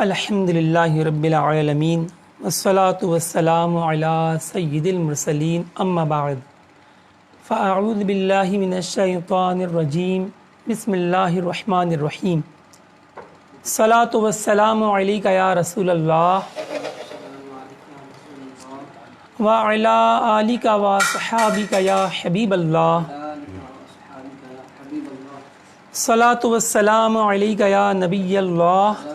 الحمدللہ رب العالمین والصلاة والسلام علی سید المرسلین اما بعد فاعوذ باللہ من الشیطان الرجیم بسم اللہ الرحمن الرحیم الصلاة والسلام علیک یا رسول اللہ وعلی آلک وصحابک یا حبیب اللہ الصلاة والسلام علیک یا نبی اللہ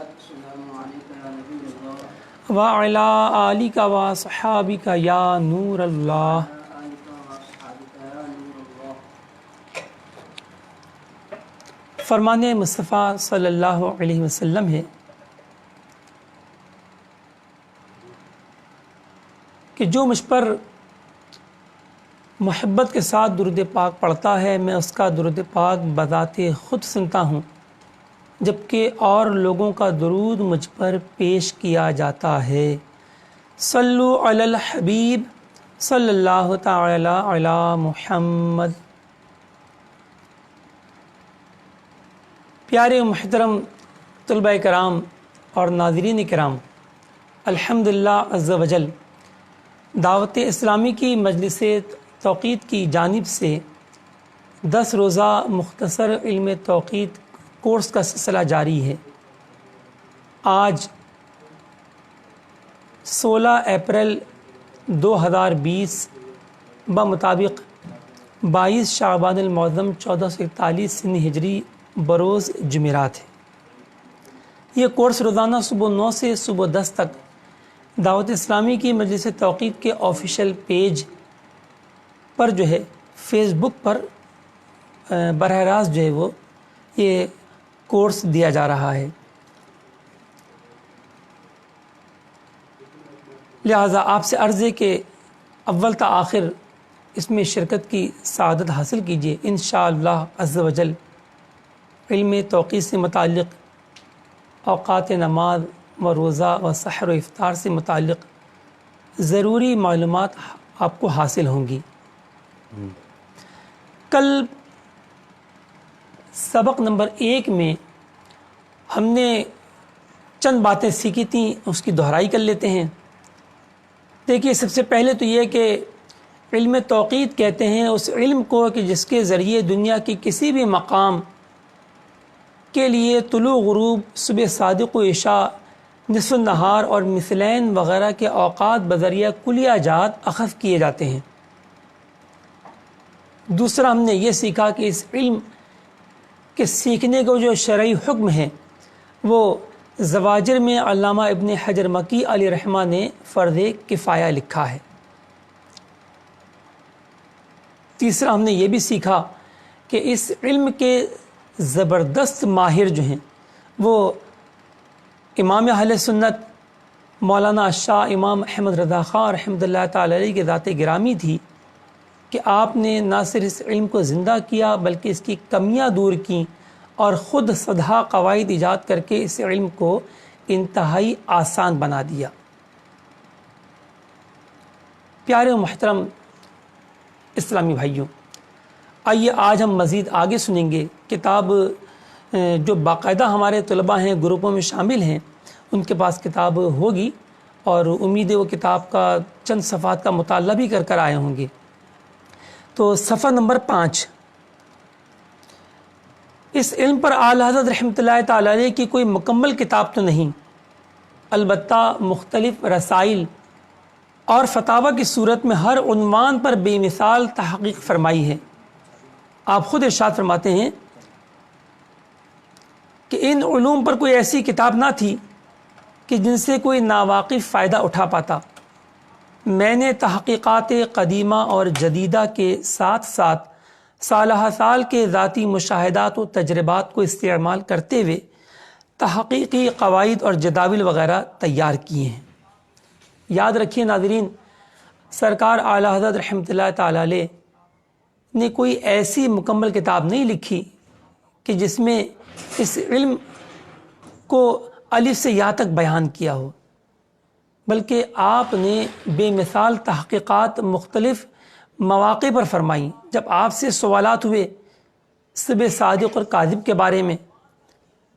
وعلی آلک وصحابک یا نور اللہ۔ فرمان مصطفیٰ صلی اللہ علیہ وسلم ہے کہ جو مجھ پر محبت کے ساتھ درود پاک پڑھتا ہے میں اس کا درود پاک بذات خود سنتا ہوں، جبکہ اور لوگوں کا درود مجھ پر پیش کیا جاتا ہے۔ صلو علی الحبیب صلی اللہ تعالی علی محمد۔ پیارے محترم طلبہ کرام اور ناظرین کرام، الحمدللہ عز و جل دعوت اسلامی کی مجلس توقیت کی جانب سے 10 روزہ مختصر علم توقیت کورس کا سلسلہ جاری ہے۔ آج 16 اپریل 2020 بمطابق 22 شعبان المعظم 1441 سن ہجری بروز جمعرات ہے۔ یہ کورس روزانہ صبح 9 سے صبح 10 تک دعوت اسلامی کی مجلس توقیت کے آفیشیل پیج پر جو ہے فیس بک پر براہ راست جو ہے وہ یہ کورس دیا جا رہا ہے، لہٰذا آپ سے عرض ہے کہ اول تا آخر اس میں شرکت کی سعادت حاصل کیجیے۔ انشاءاللہ عز و جل علم توقیت سے متعلق، اوقات نماز و روزہ و سحر و افطار سے متعلق ضروری معلومات آپ کو حاصل ہوں گی۔ کل سبق نمبر 1 میں ہم نے چند باتیں سیکھی تھیں، اس کی دہرائی کر لیتے ہیں۔ دیکھیے، سب سے پہلے تو یہ کہ علم توقیت کہتے ہیں اس علم کو کہ جس کے ذریعے دنیا کی کسی بھی مقام کے لیے طلوع غروب، صبح صادق و عشاء، نصف النہار اور مثلین وغیرہ کے اوقات بذریعہ کلیہ جات اخذ کیے جاتے ہیں۔ دوسرا ہم نے یہ سیکھا کہ اس علم کے سیکھنے کو جو شرعی حکم ہے وہ زواجر میں علامہ ابن حجر مکی علیہ رحمہ نے فرض کفایہ لکھا ہے۔ تیسرا ہم نے یہ بھی سیکھا کہ اس علم کے زبردست ماہر جو ہیں وہ امام اہل سنت مولانا شاہ امام احمد رضا خان رحمۃ اللہ تعالی علیہ کی ذات گرامی تھی کہ آپ نے نہ صرف اس علم کو زندہ کیا بلکہ اس کی کمیاں دور کیں اور خود سدھا قواعد ایجاد کر کے اس علم کو انتہائی آسان بنا دیا۔ پیارے و محترم اسلامی بھائیوں، آئیے آج ہم مزید آگے سنیں گے۔ کتاب جو باقاعدہ ہمارے طلباء ہیں، گروپوں میں شامل ہیں، ان کے پاس کتاب ہوگی اور امید ہے وہ کتاب کا چند صفحات کا مطالعہ بھی کر آئے ہوں گے۔ تو صفحہ نمبر 5، اس علم پر اعلی حضرت رحمۃ اللہ تعالی علیہ کی کوئی مکمل کتاب تو نہیں، البتہ مختلف رسائل اور فتاوی کی صورت میں ہر عنوان پر بے مثال تحقیق فرمائی ہے۔ آپ خود ارشاد فرماتے ہیں کہ ان علوم پر کوئی ایسی کتاب نہ تھی کہ جن سے کوئی ناواقف فائدہ اٹھا پاتا۔ میں نے تحقیقات قدیمہ اور جدیدہ کے ساتھ ساتھ سالہ سال کے ذاتی مشاہدات و تجربات کو استعمال کرتے ہوئے تحقیقی قواعد اور جداول وغیرہ تیار کیے ہیں۔ یاد رکھیے ناظرین، سرکار اعلی حضرت رحمۃ اللہ تعالی علیہ نے کوئی ایسی مکمل کتاب نہیں لکھی کہ جس میں اس علم کو الف سے یا تک بیان کیا ہو، بلکہ آپ نے بے مثال تحقیقات مختلف مواقع پر فرمائیں۔ جب آپ سے سوالات ہوئے صبح صادق اور کاذب کے بارے میں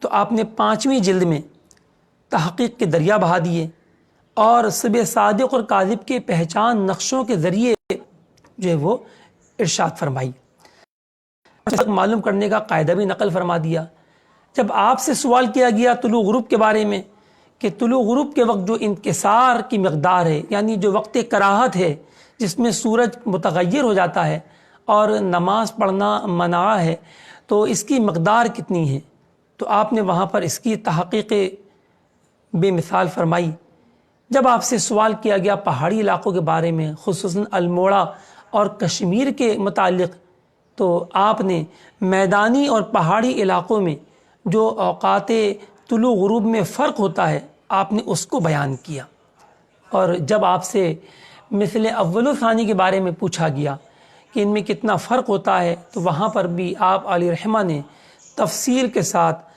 تو آپ نے 5ویں جلد میں تحقیق کے دریا بہا دیے اور صبح صادق اور کاذب کے پہچان نقشوں کے ذریعے جو ہے وہ ارشاد فرمائی، معلوم کرنے کا قاعدہ بھی نقل فرما دیا۔ جب آپ سے سوال کیا گیا طلوع غروب کے بارے میں کہ طلوع غروب کے وقت جو انکسار کی مقدار ہے، یعنی جو وقت کراہت ہے جس میں سورج متغیر ہو جاتا ہے اور نماز پڑھنا منع ہے، تو اس کی مقدار کتنی ہے، تو آپ نے وہاں پر اس کی تحقیق بے مثال فرمائی۔ جب آپ سے سوال کیا گیا پہاڑی علاقوں کے بارے میں، خصوصاً الموڑا اور کشمیر کے متعلق، تو آپ نے میدانی اور پہاڑی علاقوں میں جو اوقات طلوع غروب میں فرق ہوتا ہے آپ نے اس کو بیان کیا۔ اور جب آپ سے مثل اول و ثانی کے بارے میں پوچھا گیا کہ ان میں کتنا فرق ہوتا ہے، تو وہاں پر بھی آپ علیہ رحمہ نے تفصیل کے ساتھ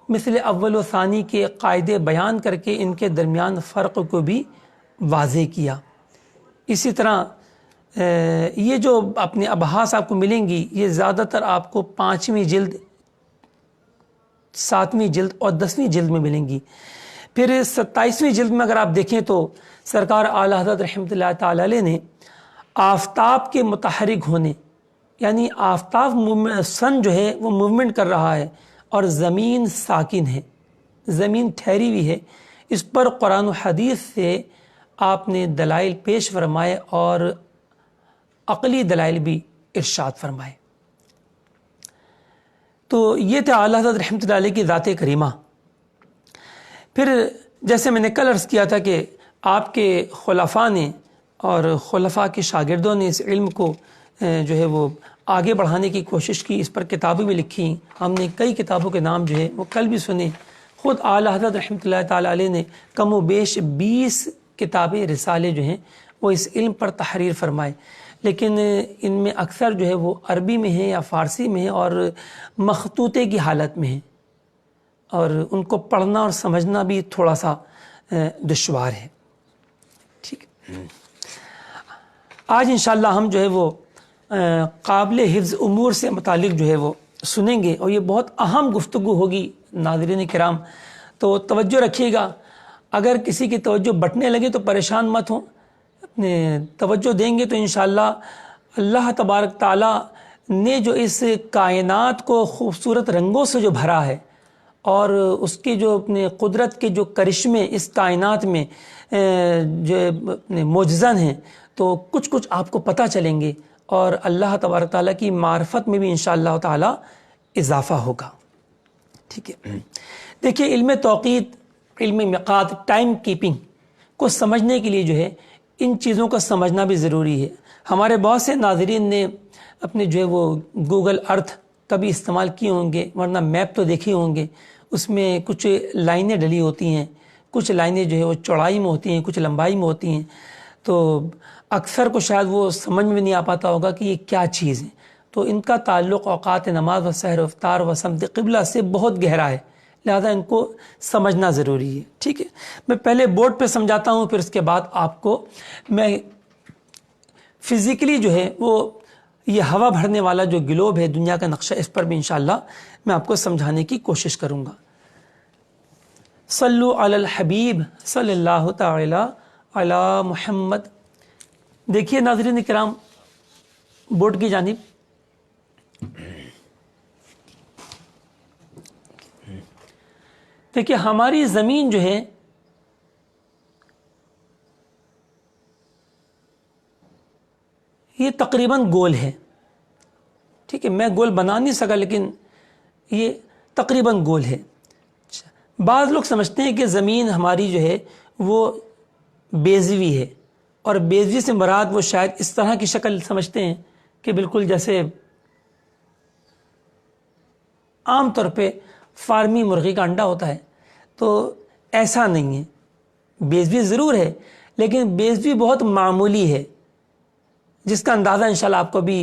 مثل اول و ثانی کے قاعدے بیان کر کے ان کے درمیان فرق کو بھی واضح کیا۔ اسی طرح یہ جو اپنے ابحاث آپ کو ملیں گی، یہ زیادہ تر آپ کو 5ویں جلد، 7ویں جلد اور 10ویں جلد میں ملیں گی۔ پھر 27ویں جلد میں اگر آپ دیکھیں تو سرکار اعلیٰ حضرت رحمۃ اللہ تعالی علیہ نے آفتاب کے متحرک ہونے، یعنی آفتاب سن جو ہے وہ موومنٹ کر رہا ہے اور زمین ساکن ہے، زمین ٹھہری ہوئی ہے، اس پر قرآن و حدیث سے آپ نے دلائل پیش فرمائے اور عقلی دلائل بھی ارشاد فرمائے۔ تو یہ تھا اعلیٰ حضرت رحمۃ اللہ علیہ کی ذات کریمہ۔ پھر جیسے میں نے کل عرض کیا تھا کہ آپ کے خلفاء نے اور خلفاء کے شاگردوں نے اس علم کو جو ہے وہ آگے بڑھانے کی کوشش کی، اس پر کتابیں بھی لکھی۔ ہم نے کئی کتابوں کے نام جو ہے وہ کل بھی سنے۔ خود اعلیٰ حضرت رحمۃ اللہ تعالیٰ علیہ نے کم و بیش 20 کتابیں، رسالے جو ہیں وہ اس علم پر تحریر فرمائے، لیکن ان میں اکثر جو ہے وہ عربی میں ہیں یا فارسی میں ہیں اور مخطوطے کی حالت میں ہیں، اور ان کو پڑھنا اور سمجھنا بھی تھوڑا سا دشوار ہے۔ ٹھیک ہے، آج انشاءاللہ ہم جو ہے وہ قابل حفظ امور سے متعلق جو ہے وہ سنیں گے، اور یہ بہت اہم گفتگو ہوگی ناظرین کرام، تو توجہ رکھیے گا۔ اگر کسی کی توجہ بٹنے لگے تو پریشان مت ہوں، اپنے توجہ دیں گے تو انشاءاللہ اللہ تبارک تعالیٰ نے جو اس کائنات کو خوبصورت رنگوں سے جو بھرا ہے اور اس کے جو اپنے قدرت کے جو کرشمے اس کائنات میں جو معجزہ ہیں، تو کچھ کچھ آپ کو پتہ چلیں گے اور اللہ تبارک تعالیٰ کی معرفت میں بھی انشاءاللہ تعالیٰ اضافہ ہوگا۔ ٹھیک ہے، دیکھیے علم توقیت، علم میقات، ٹائم کیپنگ کو سمجھنے کے لیے جو ہے ان چیزوں کا سمجھنا بھی ضروری ہے۔ ہمارے بہت سے ناظرین نے اپنے جو ہے وہ گوگل ارتھ کبھی استعمال کیے ہوں گے، ورنہ میپ تو دیکھے ہوں گے، اس میں کچھ لائنیں ڈلی ہوتی ہیں، کچھ لائنیں جو ہے وہ چوڑائی میں ہوتی ہیں، کچھ لمبائی میں ہوتی ہیں، تو اکثر کو شاید وہ سمجھ میں نہیں آ پاتا ہوگا کہ یہ کیا چیز ہے۔ تو ان کا تعلق اوقات نماز و سحر و افطار و سمت قبلہ سے بہت گہرا ہے، لہذا ان کو سمجھنا ضروری ہے۔ ٹھیک ہے، میں پہلے بورڈ پہ سمجھاتا ہوں، پھر اس کے بعد آپ کو میں فزیکلی جو ہے وہ یہ ہوا بھرنے والا جو گلوب ہے، دنیا کا نقشہ، اس پر بھی انشاءاللہ میں آپ کو سمجھانے کی کوشش کروں گا۔ صلو علی الحبیب صلی اللہ تعالی علی محمد۔ دیکھیے ناظرین کرام بورڈ کی جانب، دیکھیے ہماری زمین جو ہے یہ تقریباً گول ہے۔ ٹھیک ہے، میں گول بنا نہیں سکا لیکن یہ تقریباً گول ہے۔ بعض لوگ سمجھتے ہیں کہ زمین ہماری جو ہے وہ بیضوی ہے، اور بیضوی سے مراد وہ شاید اس طرح کی شکل سمجھتے ہیں کہ بالکل جیسے عام طور پہ فارمی مرغی کا انڈا ہوتا ہے، تو ایسا نہیں ہے۔ بیضوی ضرور ہے لیکن بیضوی بہت معمولی ہے، جس کا اندازہ انشاءاللہ آپ کو بھی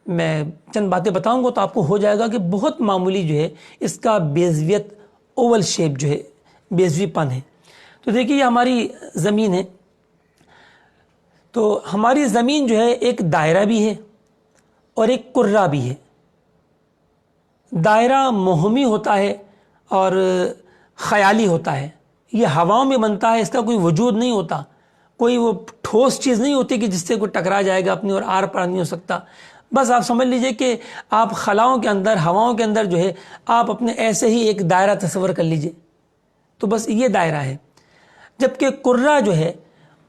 میں چند باتیں بتاؤں گا تو آپ کو ہو جائے گا کہ بہت معمولی جو ہے اس کا بیضویت، اوول شیپ جو ہے، بیضوی پن ہے۔ تو دیکھیے یہ ہماری زمین ہے، تو ہماری زمین جو ہے ایک دائرہ بھی ہے اور ایک کرہ بھی ہے۔ دائرہ موہمی ہوتا ہے اور خیالی ہوتا ہے، یہ ہواؤں میں بنتا ہے، اس کا کوئی وجود نہیں ہوتا، کوئی وہ ٹھوس چیز نہیں ہوتی کہ جس سے کوئی ٹکرا جائے گا اپنی اور آر پار نہیں ہو سکتا۔ بس آپ سمجھ لیجئے کہ آپ خلاؤں کے اندر، ہواؤں کے اندر جو ہے آپ اپنے ایسے ہی ایک دائرہ تصور کر لیجئے، تو بس یہ دائرہ ہے۔ جبکہ کرہ جو ہے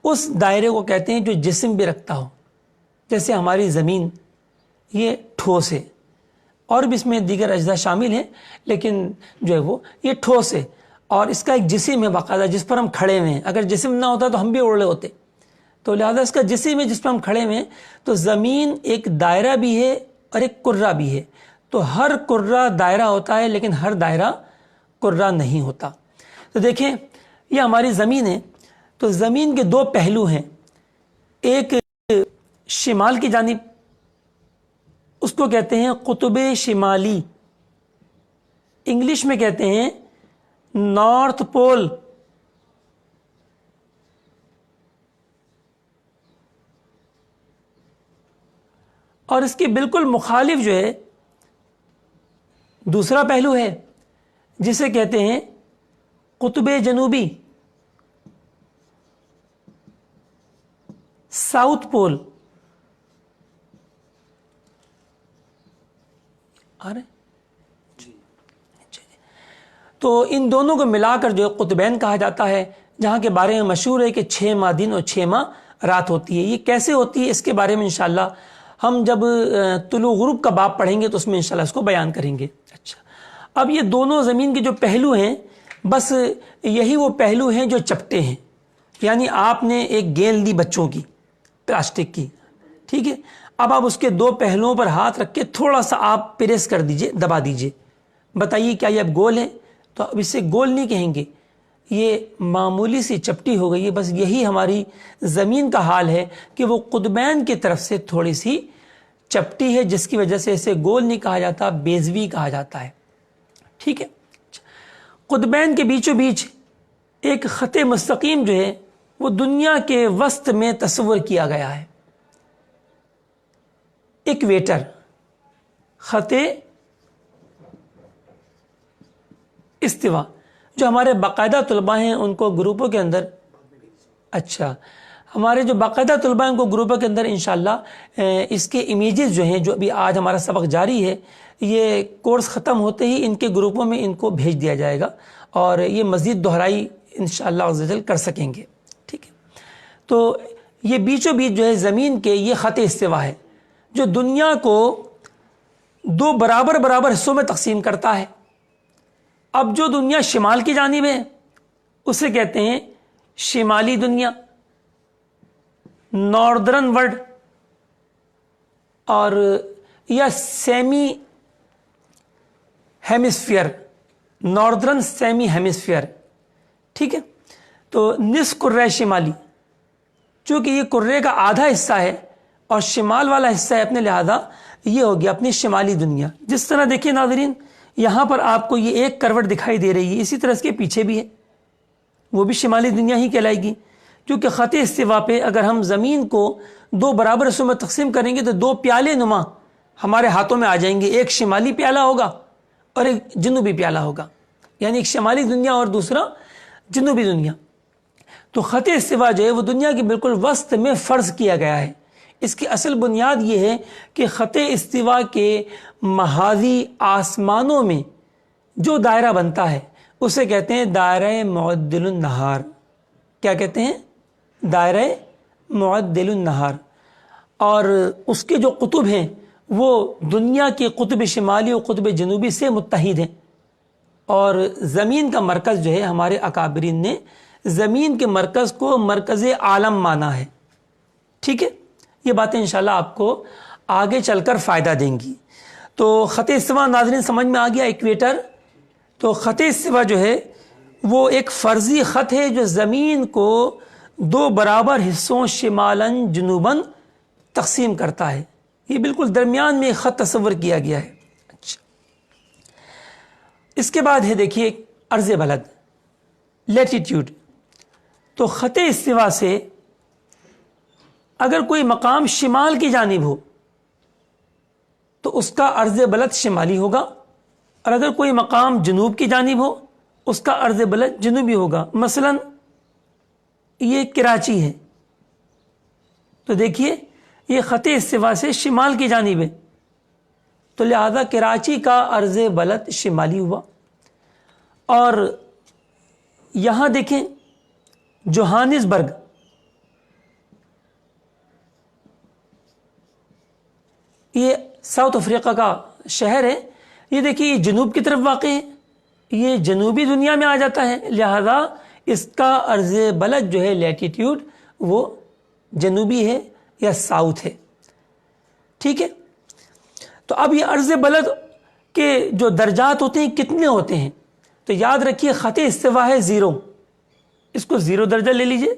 اس دائرے کو کہتے ہیں جو جسم بھی رکھتا ہو، جیسے ہماری زمین یہ ٹھوس ہے، اور بھی اس میں دیگر اجزاء شامل ہیں، لیکن جو ہے وہ یہ ٹھوس ہے اور اس کا ایک جسم ہے باقاعدہ جس پر ہم کھڑے ہوئے ہیں۔ اگر جسم نہ ہوتا تو ہم بھی اڑ رہے ہوتے، تو لہذا اس کا جسم ہے جس پر ہم کھڑے ہوئے ہیں۔ تو زمین ایک دائرہ بھی ہے اور ایک کرہ بھی ہے، تو ہر کرہ دائرہ ہوتا ہے لیکن ہر دائرہ کرہ نہیں ہوتا۔ تو دیکھیں یہ ہماری زمین ہے، تو زمین کے دو پہلو ہیں، ایک شمال کی جانب، اس کو کہتے ہیں قطب شمالی، انگلش میں کہتے ہیں نارتھ پول، اور اس کے بالکل مخالف جو ہے دوسرا پہلو ہے جسے کہتے ہیں قطب جنوبی، ساؤتھ پول۔ تو ان دونوں کو ملا کر جو قطبین کہا جاتا ہے، جہاں کے بارے میں مشہور ہے کہ 6 ماہ دن اور 6 ماہ رات ہوتی ہے۔ یہ کیسے ہوتی ہے اس کے بارے میں انشاءاللہ ہم جب طلوع غروب کا باب پڑھیں گے تو اس میں انشاءاللہ اس کو بیان کریں گے۔ اچھا، اب یہ دونوں زمین کے جو پہلو ہیں، بس یہی وہ پہلو ہیں جو چپٹے ہیں، یعنی آپ نے ایک گیند لی بچوں کی پلاسٹک کی، ٹھیک ہے، اب آپ اس کے دو پہلوؤں پر ہاتھ رکھ کے تھوڑا سا آپ پریس کر دیجئے، دبا دیجئے، بتائیے کیا یہ اب گول ہے؟ تو اب اسے گول نہیں کہیں گے، یہ معمولی سی چپٹی ہو گئی ہے۔ بس یہی ہماری زمین کا حال ہے کہ وہ قطبین کی طرف سے تھوڑی سی چپٹی ہے، جس کی وجہ سے اسے گول نہیں کہا جاتا، بیضوی کہا جاتا ہے، ٹھیک ہے۔ قطبین کے بیچوں بیچ ایک خط مستقیم جو ہے وہ دنیا کے وسط میں تصور کیا گیا ہے، ایکویٹر، خط استوا، جو ہمارے باقاعدہ طلباء ہیں ان کو گروپوں کے اندر، اچھا ہمارے جو باقاعدہ طلباء ہیں ان کو گروپوں کے اندر انشاءاللہ اس کے امیجز جو ہیں، جو ابھی آج ہمارا سبق جاری ہے، یہ کورس ختم ہوتے ہی ان کے گروپوں میں ان کو بھیج دیا جائے گا اور یہ مزید دہرائی انشاءاللہ عز و جل کر سکیں گے، ٹھیک ہے۔ تو یہ بیچوں بیچ جو ہے زمین کے یہ خط استوا ہے جو دنیا کو دو برابر برابر حصوں میں تقسیم کرتا ہے۔ اب جو دنیا شمال کی جانب ہے اسے کہتے ہیں شمالی دنیا، ناردرن ورلڈ، اور یا semi hemisphere, northern semi hemisphere, ٹھیک ہے۔ تو نصف کرہ شمالی، چونکہ یہ کرے کا آدھا حصہ ہے اور شمال والا حصہ ہے، اپنے لہذا یہ ہو گیا اپنی شمالی دنیا۔ جس طرح دیکھیے ناظرین، یہاں پر آپ کو یہ ایک کروٹ دکھائی دے رہی ہے، اسی طرح اس کے پیچھے بھی ہے، وہ بھی شمالی دنیا ہی کہلائے گی، کیونکہ خط استوا پہ اگر ہم زمین کو دو برابر حصوں میں تقسیم کریں گے تو دو پیالے نما ہمارے ہاتھوں میں آ جائیں گے، ایک شمالی پیالہ ہوگا اور ایک جنوبی پیالہ ہوگا، یعنی ایک شمالی دنیا اور دوسرا جنوبی دنیا۔ تو خط استوا جو ہے وہ دنیا کے بالکل وسط میں فرض کیا گیا ہے۔ اس کی اصل بنیاد یہ ہے کہ خط استوا کے محاذی آسمانوں میں جو دائرہ بنتا ہے اسے کہتے ہیں دائرہ معدل النہار۔ کیا کہتے ہیں؟ دائرہ معدل النہار۔ اور اس کے جو قطب ہیں وہ دنیا کے قطب شمالی اور قطب جنوبی سے متحد ہیں، اور زمین کا مرکز جو ہے ہمارے اکابرین نے زمین کے مرکز کو مرکز عالم مانا ہے، ٹھیک ہے۔ یہ باتیں انشاءاللہ آپ کو آگے چل کر فائدہ دیں گی۔ تو خط استوا ناظرین سمجھ میں آ گیا، ایکویٹر۔ تو خط استوا جو ہے وہ ایک فرضی خط ہے جو زمین کو دو برابر حصوں شمالاً جنوباً تقسیم کرتا ہے۔ یہ بالکل درمیان میں ایک خط تصور کیا گیا ہے۔ اچھا، اس کے بعد ہے دیکھیے عرض بلد، لیٹیٹیوڈ۔ تو خط استوا سے اگر کوئی مقام شمال کی جانب ہو تو اس کا عرض بلد شمالی ہوگا، اور اگر کوئی مقام جنوب کی جانب ہو اس کا عرض بلد جنوبی ہوگا. مثلا یہ کراچی ہے تو دیکھیے یہ خط استوا سے شمال کی جانب ہے, تو لہذا کراچی کا عرض بلد شمالی ہوا. اور یہاں دیکھیں جوہانسبرگ, یہ ساؤتھ افریقہ کا شہر ہے, یہ دیکھیے یہ جنوب کی طرف واقع ہے, یہ جنوبی دنیا میں آ جاتا ہے, لہذا اس کا عرض بلد جو ہے لیٹیٹیوڈ وہ جنوبی ہے یا ساؤتھ ہے. ٹھیک ہے, تو اب یہ عرض بلد کے جو درجات ہوتے ہیں کتنے ہوتے ہیں, تو یاد رکھیے خط استوا ہے 0, اس کو 0 درجہ لے لیجئے.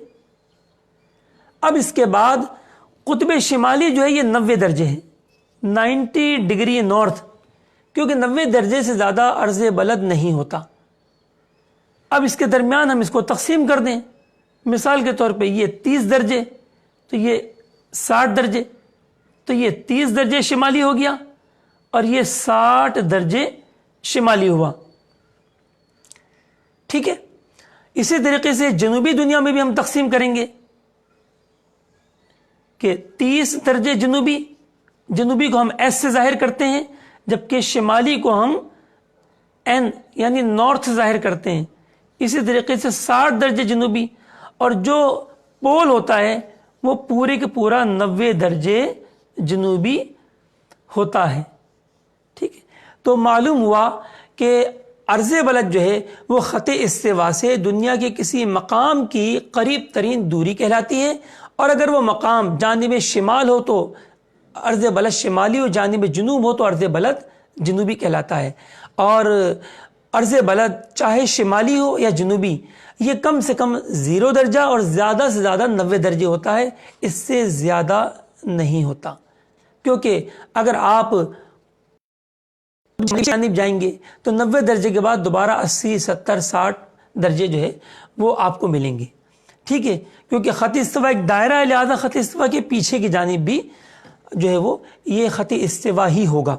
اب اس کے بعد قطب شمالی جو ہے یہ 90 درجے ہیں, 90 ڈگری نارتھ, کیونکہ 90 درجے سے زیادہ عرض بلد نہیں ہوتا. اب اس کے درمیان ہم اس کو تقسیم کر دیں, مثال کے طور پہ یہ 30 درجے تو یہ 60 درجے, تو یہ 30 درجے شمالی ہو گیا اور یہ 60 درجے شمالی ہوا. ٹھیک ہے, اسی طریقے سے جنوبی دنیا میں بھی ہم تقسیم کریں گے کہ 30 درجے جنوبی کو ہم ایس سے ظاہر کرتے ہیں, جبکہ شمالی کو ہم این یعنی نارتھ ظاہر کرتے ہیں. اسی طریقے سے 60 درجے جنوبی, اور جو پول ہوتا ہے وہ پورے کے پورا 90 درجے جنوبی ہوتا ہے. ٹھیک ہے, تو معلوم ہوا کہ عرض بلد جو ہے وہ خط استوا سے دنیا کے کسی مقام کی قریب ترین دوری کہلاتی ہے, اور اگر وہ مقام جانب شمال ہو تو عرض بلد شمالی ہو, جانب جنوب ہو تو عرض بلد جنوبی کہلاتا ہے. اور عرض بلد چاہے شمالی ہو یا جنوبی یہ کم سے کم 0 درجہ اور زیادہ سے زیادہ 90 درجے ہوتا ہے, اس سے زیادہ نہیں ہوتا. کیونکہ اگر آپ جانب جائیں گے تو 90 درجے کے بعد دوبارہ 80 70 60 درجے جو ہے وہ آپ کو ملیں گے. ٹھیک ہے, کیونکہ خط استوا ایک دائرہ ہے, لہذا خط استوا کے پیچھے کی جانب بھی جو ہے وہ یہ خط استوا ہی ہوگا.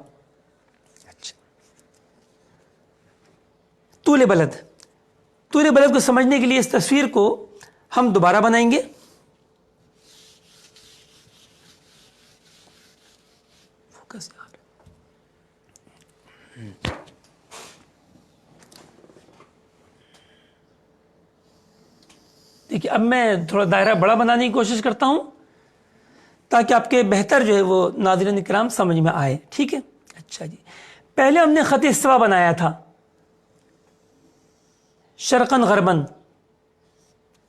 طول بلد کو سمجھنے کے لیے اس تصویر کو ہم دوبارہ بنائیں گے. دیکھیے اب میں تھوڑا دائرہ بڑا بنانے کی کوشش کرتا ہوں تاکہ آپ کے بہتر جو ہے وہ ناظرین کرام سمجھ میں آئے. ٹھیک ہے, اچھا جی, پہلے ہم نے خط استوا بنایا تھا شرقاً غرباً,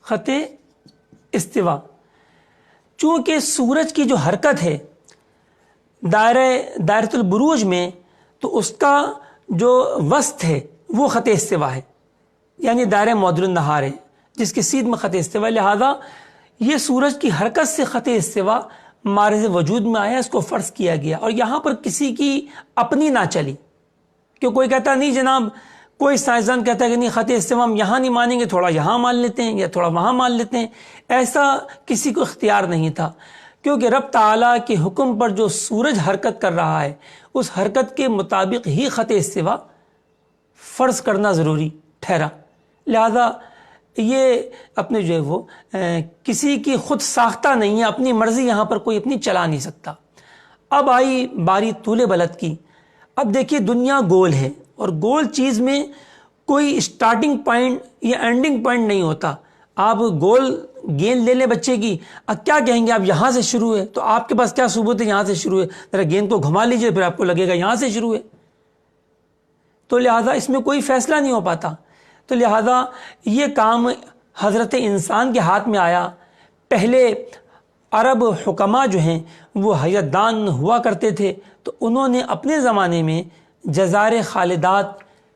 خط استوا. چونکہ سورج کی جو حرکت ہے دائرۃ البروج میں, تو اس کا جو وسط ہے وہ خط استوا ہے, یعنی دائرہ معدل النہار ہے جس کے سیدھ میں خط استوا. لہذا یہ سورج کی حرکت سے خط استوا مارز وجود میں آیا, اس کو فرض کیا گیا, اور یہاں پر کسی کی اپنی نہ چلی. کہ کوئی کہتا نہیں جناب, کوئی سائنسدان کہتا ہے کہ نہیں خط استوا ہم یہاں نہیں مانیں گے, تھوڑا یہاں مان لیتے ہیں یا تھوڑا وہاں مان لیتے ہیں, ایسا کسی کو اختیار نہیں تھا. کیونکہ رب تعالیٰ کے حکم پر جو سورج حرکت کر رہا ہے اس حرکت کے مطابق ہی خط استوا فرض کرنا ضروری ٹھہرا. لہذا یہ اپنے جو ہے وہ کسی کی خود ساختہ نہیں ہے, اپنی مرضی یہاں پر کوئی اپنی چلا نہیں سکتا. اب آئی باری طول بلد کی. اب دیکھیے دنیا گول ہے, اور گول چیز میں کوئی اسٹارٹنگ پوائنٹ یا اینڈنگ پوائنٹ نہیں ہوتا. آپ گول گیند لے لیں بچے کی, اب کیا کہیں گے آپ یہاں سے شروع ہے, تو آپ کے پاس کیا ثبوت ہے یہاں سے شروع ہے؟ ذرا گیند کو گھما لیجئے پھر آپ کو لگے گا یہاں سے شروع ہے. تو لہٰذا اس میں کوئی فیصلہ نہیں ہو پاتا. تو لہٰذا یہ کام حضرت انسان کے ہاتھ میں آیا. پہلے عرب حکماء جو ہیں وہ حیات دان ہوا کرتے تھے, تو انہوں نے اپنے زمانے میں جزائر خالدات,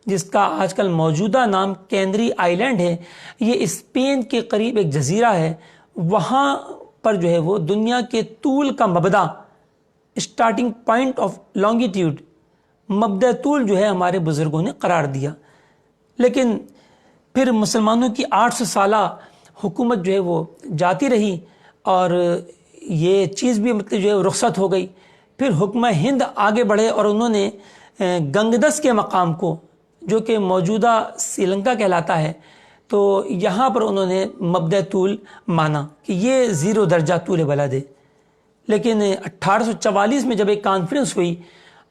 جس کا آج کل موجودہ نام کینری آئی لینڈ ہے, یہ اسپین کے قریب ایک جزیرہ ہے, وہاں پر جو ہے وہ دنیا کے طول کا مبدا, اسٹارٹنگ پوائنٹ آف لانگیٹیوڈ, مبدا طول جو ہے ہمارے بزرگوں نے قرار دیا. لیکن پھر مسلمانوں کی 800 سالہ حکومت جو ہے وہ جاتی رہی, اور یہ چیز بھی مطلب جو ہے رخصت ہو گئی. پھر حکمہ ہند آگے بڑھے اور انہوں نے گنگدس کے مقام کو, جو کہ موجودہ سری لنکا کہلاتا ہے، تو یہاں پر انہوں نے مبدأ طول مانا کہ یہ 0 درجہ طول بلد ہے۔ لیکن 1844 میں جب ایک کانفرنس ہوئی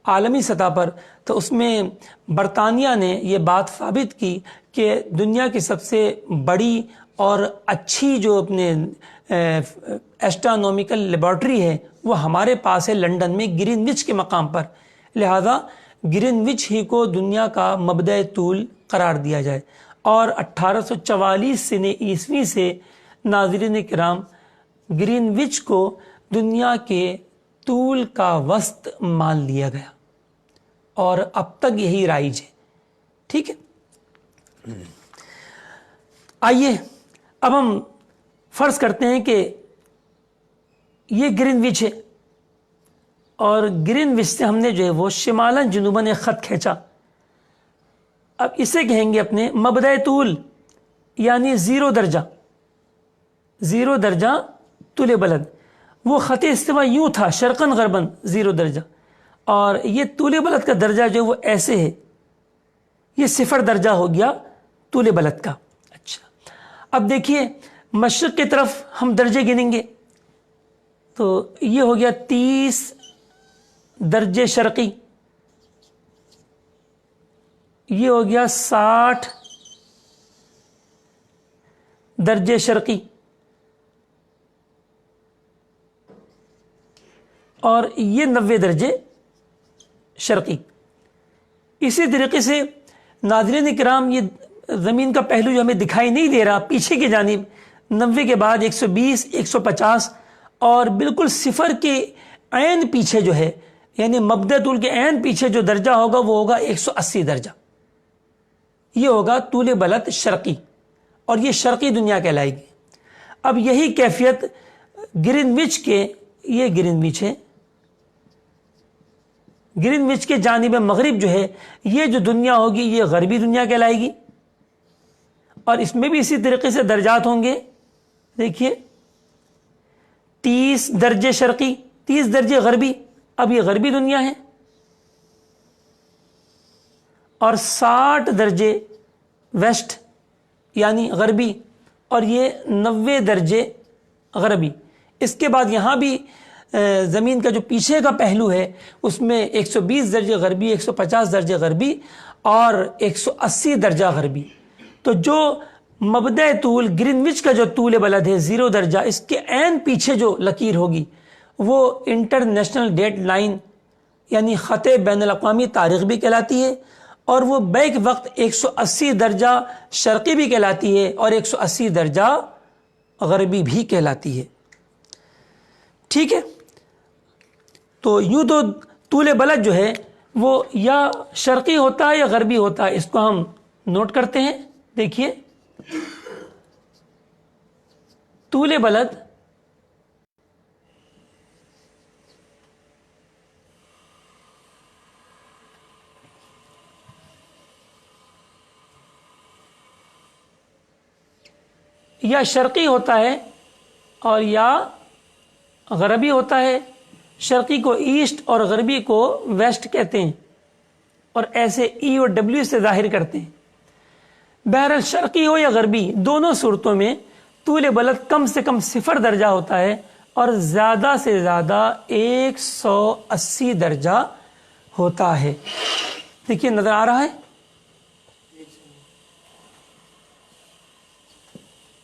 عالمی سطح پر، تو اس میں برطانیہ نے یہ بات ثابت کی کہ دنیا کی سب سے بڑی اور اچھی جو اپنے ایسٹرونومیکل لیبارٹری ہے وہ ہمارے پاس ہے لنڈن میں گرین وچ کے مقام پر، لہذا گرین وچ ہی کو دنیا کا مبدأ طول قرار دیا جائے۔ اور 1844 عیسوی سے ناظرین کرام گرین وچ کو دنیا کے طول کا وسط مان لیا گیا، اور اب تک یہی رائج ہے۔ ٹھیک ہے، آئیے اب ہم فرض کرتے ہیں کہ یہ گرین وچ ہے، اور گرین وچ سے ہم نے جو ہے وہ شمالاً جنوباً ایک خط کھینچا۔ اب اسے کہیں گے اپنے مبدأ طول، یعنی 0 درجہ طول بلد۔ وہ خط استوا یوں تھا شرقاً غرباً 0 درجہ، اور یہ طول بلد کا درجہ جو ہے وہ ایسے ہے، یہ 0 درجہ ہو گیا طول بلد کا۔ اچھا، اب دیکھیے مشرق کی طرف ہم درجے گنیں گے، تو یہ ہو گیا 30 درجے شرقی، یہ ہو گیا 60 درجے شرقی، اور یہ 90 درجے شرقی۔ اسی طریقے سے ناظرین کرام یہ زمین کا پہلو جو ہمیں دکھائی نہیں دے رہا پیچھے کی جانب، 90 کے بعد 120 150، اور بالکل 0 کے عین پیچھے جو ہے، یعنی مبدأ طول کے عین پیچھے جو درجہ ہوگا وہ ہوگا 180 درجہ، یہ ہوگا طول بلد شرقی، اور یہ شرقی دنیا کہلائے گی۔ اب یہی کیفیت گرین وچ کے، یہ گرین وچ ہے، گرین وچ کے جانب مغرب جو ہے یہ جو دنیا ہوگی یہ غربی دنیا کہلائے گی، اور اس میں بھی اسی طریقے سے درجات ہوں گے۔ دیکھیے 30 درجے شرقی، 30 درجے غربی، اب یہ غربی دنیا ہے، اور 60 درجے ویسٹ یعنی غربی، اور یہ 90 درجے غربی۔ اس کے بعد یہاں بھی زمین کا جو پیچھے کا پہلو ہے اس میں 120 درجے غربی، 150 درجے غربی، اور 180 درجہ غربی۔ تو جو مبدأ طول گرین وچ کا جو طول بلد ہے 0 درجہ، اس کے عین پیچھے جو لکیر ہوگی وہ انٹرنیشنل ڈیٹ لائن یعنی خط بین الاقوامی تاریخ بھی کہلاتی ہے، اور وہ بیک وقت 180 درجہ شرقی بھی کہلاتی ہے اور 180 درجہ غربی بھی کہلاتی ہے۔ ٹھیک ہے، تو یوں تو طول بلد جو ہے وہ یا شرقی ہوتا ہے یا غربی ہوتا ہے، اس کو ہم نوٹ کرتے ہیں۔ دیکھیے طول بلد یا شرقی ہوتا ہے اور یا غربی ہوتا ہے۔ شرقی کو ایسٹ اور غربی کو ویسٹ کہتے ہیں، اور ایسے ای اور ڈبلیو سے ظاہر کرتے ہیں۔ بہرحال شرقی ہو یا غربی، دونوں صورتوں میں طول بلد کم سے کم 0 درجہ ہوتا ہے، اور زیادہ سے زیادہ 180 درجہ ہوتا ہے۔ دیکھیے نظر آ رہا ہے،